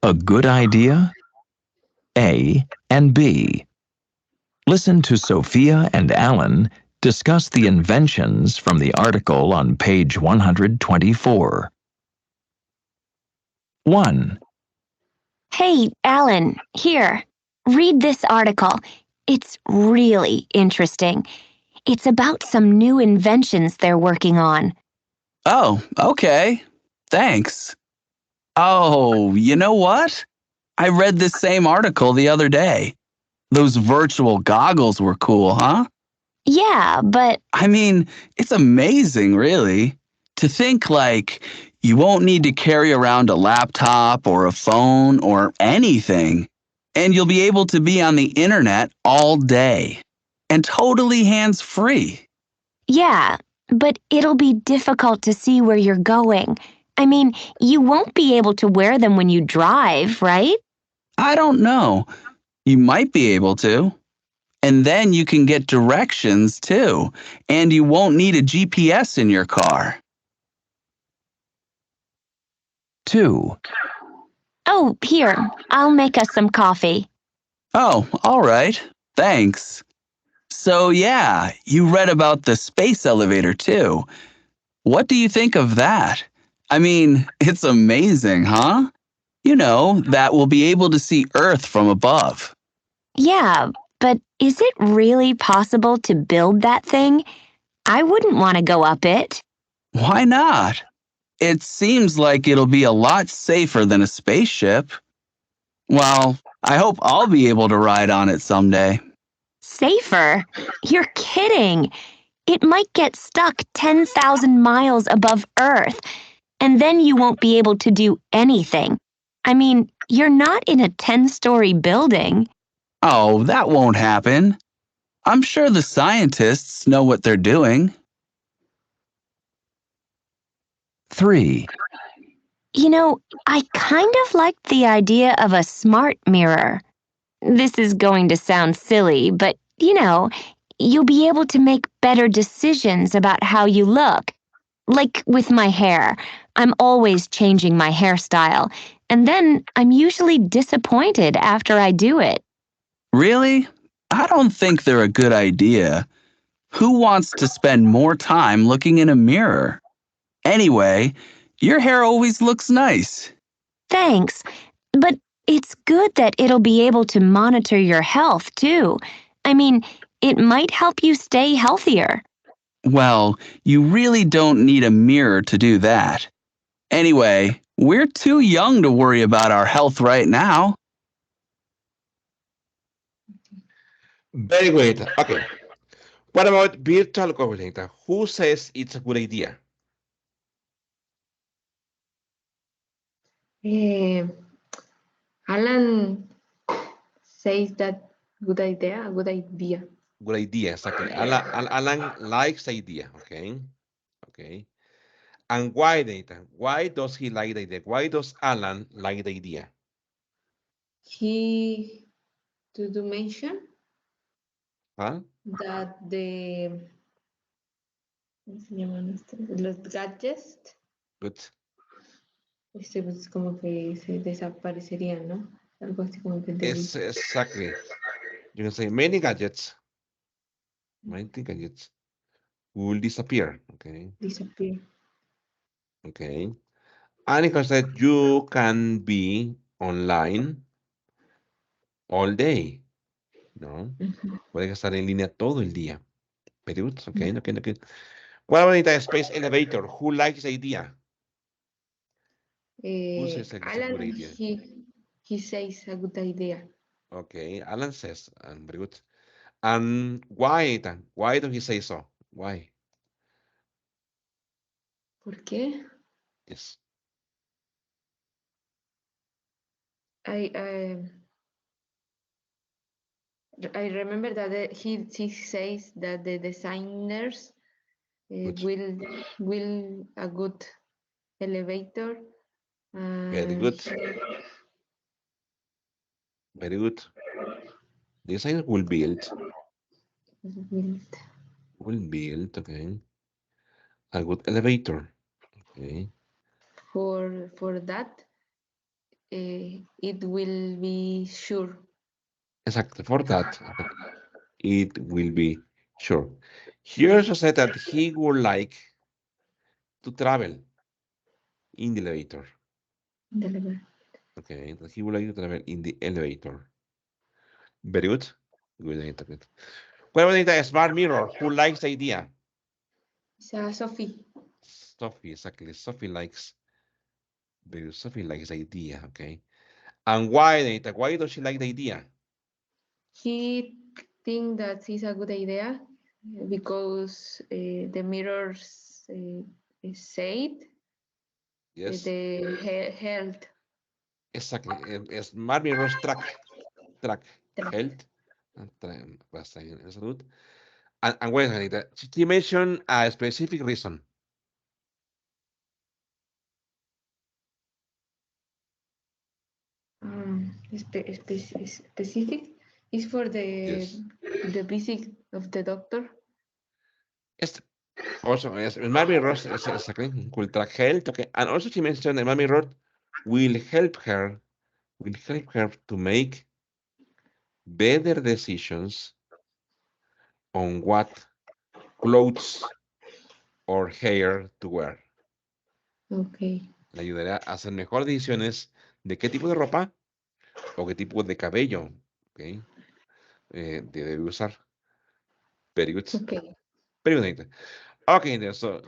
A good idea? A and B. Listen to Sophia and Alan discuss the inventions from the article on page 124. 1. Hey, Alan, here. Read this article. It's really interesting. It's about some new inventions they're working on. Oh, okay. Thanks. Oh, you know what? I read this same article the other day. Those virtual goggles were cool, huh? Yeah, but I mean, it's amazing, really. To think like you won't need to carry around a laptop or a phone or anything, and you'll be able to be on the internet all day and totally hands free. yeah, but it'll be difficult to see where you're going. I mean, you won't be able to wear them when you drive, right? I don't know. You might be able to. And then you can get directions too, and you won't need a GPS in your car. 2. Oh, here, I'll make us some coffee. Oh, all right. Thanks. So, yeah, you read about the space elevator too. What do you think of that? I mean, it's amazing, huh? You know, that we'll be able to see Earth from above. Yeah, but is it really possible to build that thing? I wouldn't want to go up it. Why not? It seems like it'll be a lot safer than a spaceship. Well, I hope I'll be able to ride on it someday. Safer? You're kidding. It might get stuck 10,000 miles above Earth, and then you won't be able to do anything. I mean, you're not in a 10-story building. Oh, that won't happen. I'm sure the scientists know what they're doing. 3. You know, I kind of like the idea of a smart mirror. This is going to sound silly, but you'll be able to make better decisions about how you look. Like with my hair, I'm always changing my hairstyle, and then I'm usually disappointed after I do it. Really? I don't think they're a good idea. Who wants to spend more time looking in a mirror? Anyway, your hair always looks nice. Thanks, but it's good that it'll be able to monitor your health, too. I mean, it might help you stay healthier. Well, you really don't need a mirror to do that. Anyway, we're too young to worry about our health right now. Very good. Okay. What about virtual goggles? Who says it's a good idea? Eh, Alan says that good idea, a good idea. Good idea, exactly. Alan likes the idea, okay? Okay. And why, Nathan? Why does he like the idea? Why does Alan like the idea? He to mention Huh? that ¿Cómo se llaman estos? Los gadgets. Good. Pues como que se desaparecerían, ¿no? Algo así como que Exactly. You can say many gadgets. Many gadgets will disappear. Okay. disappear. Okay. And it that you can be online all day. ¿No? Puedes estar en línea todo el día. Very good. Okay. Okay. Okay. What about the space elevator? Who likes the idea? Who says it's a good Alan, idea? he says a good idea. Okay. Alan says, very good. And why, Ethan? Why do he say so? Why? ¿Por qué? Yes. I remember that he says that the designers Good. will a good elevator. Very good. Very good. Design will build. Will build, okay. A good elevator. Okay. For that, it will be sure. Exactly. For that, it will be sure. He also said that he would like to travel in the elevator. Okay. That he would like to travel in the elevator. Very good. Good. Good. What about the smart mirror? Who likes the idea? Sophie. Sophie, exactly. Sophie likes the idea, okay. And why, Anita? Why does she like the idea? He think that it's a good idea because the mirrors said Yes, the health. exactly. Smart mirrors track health, salud. And wait, Anita, she mentioned a specific reason. Specific is for Yes. the visit of the doctor. Yes. Also, yes, smart mirrors exactly will track health. Okay, and also she mentioned the smart mirror will help her to make better decisions on what clothes or hair to wear. Okay. Le ayudará a hacer mejores decisiones de qué tipo de ropa o qué tipo de cabello, ¿ok? Debe usar. Very good. Okay. Very good, Anita. Okay, then, so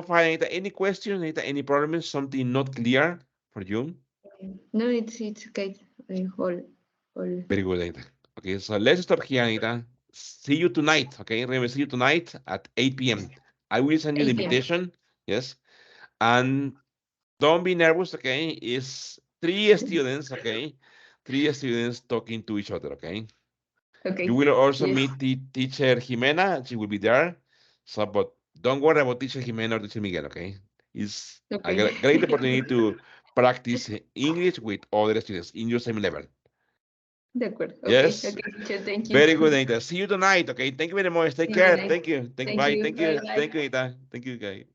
far, Anita, any questions, Anita, any problems, something not clear for you? No, it's okay. All. Very good, Anita. Okay, so let's stop here, Anita. See you tonight, okay? Remember, see you tonight at 8 p.m. I will send you the 8 p.m. invitation, yes? And don't be nervous, okay? It's 3 students, okay? 3 students talking to each other, okay? Okay. You will also Yes. meet the teacher Jimena. She will be there. So, but don't worry about teacher Jimena or teacher Miguel, okay? It's a Okay. great opportunity to practice English with other students in your same level. De acuerdo. Okay. Yes. Okay, teacher. Thank you. Very good, Anita. See you tonight, okay? Thank you very much. Take See you care. tonight. Thank you. Thank Bye. you. Thank Bye you. bye. Thank you, Anita. Thank you, guys.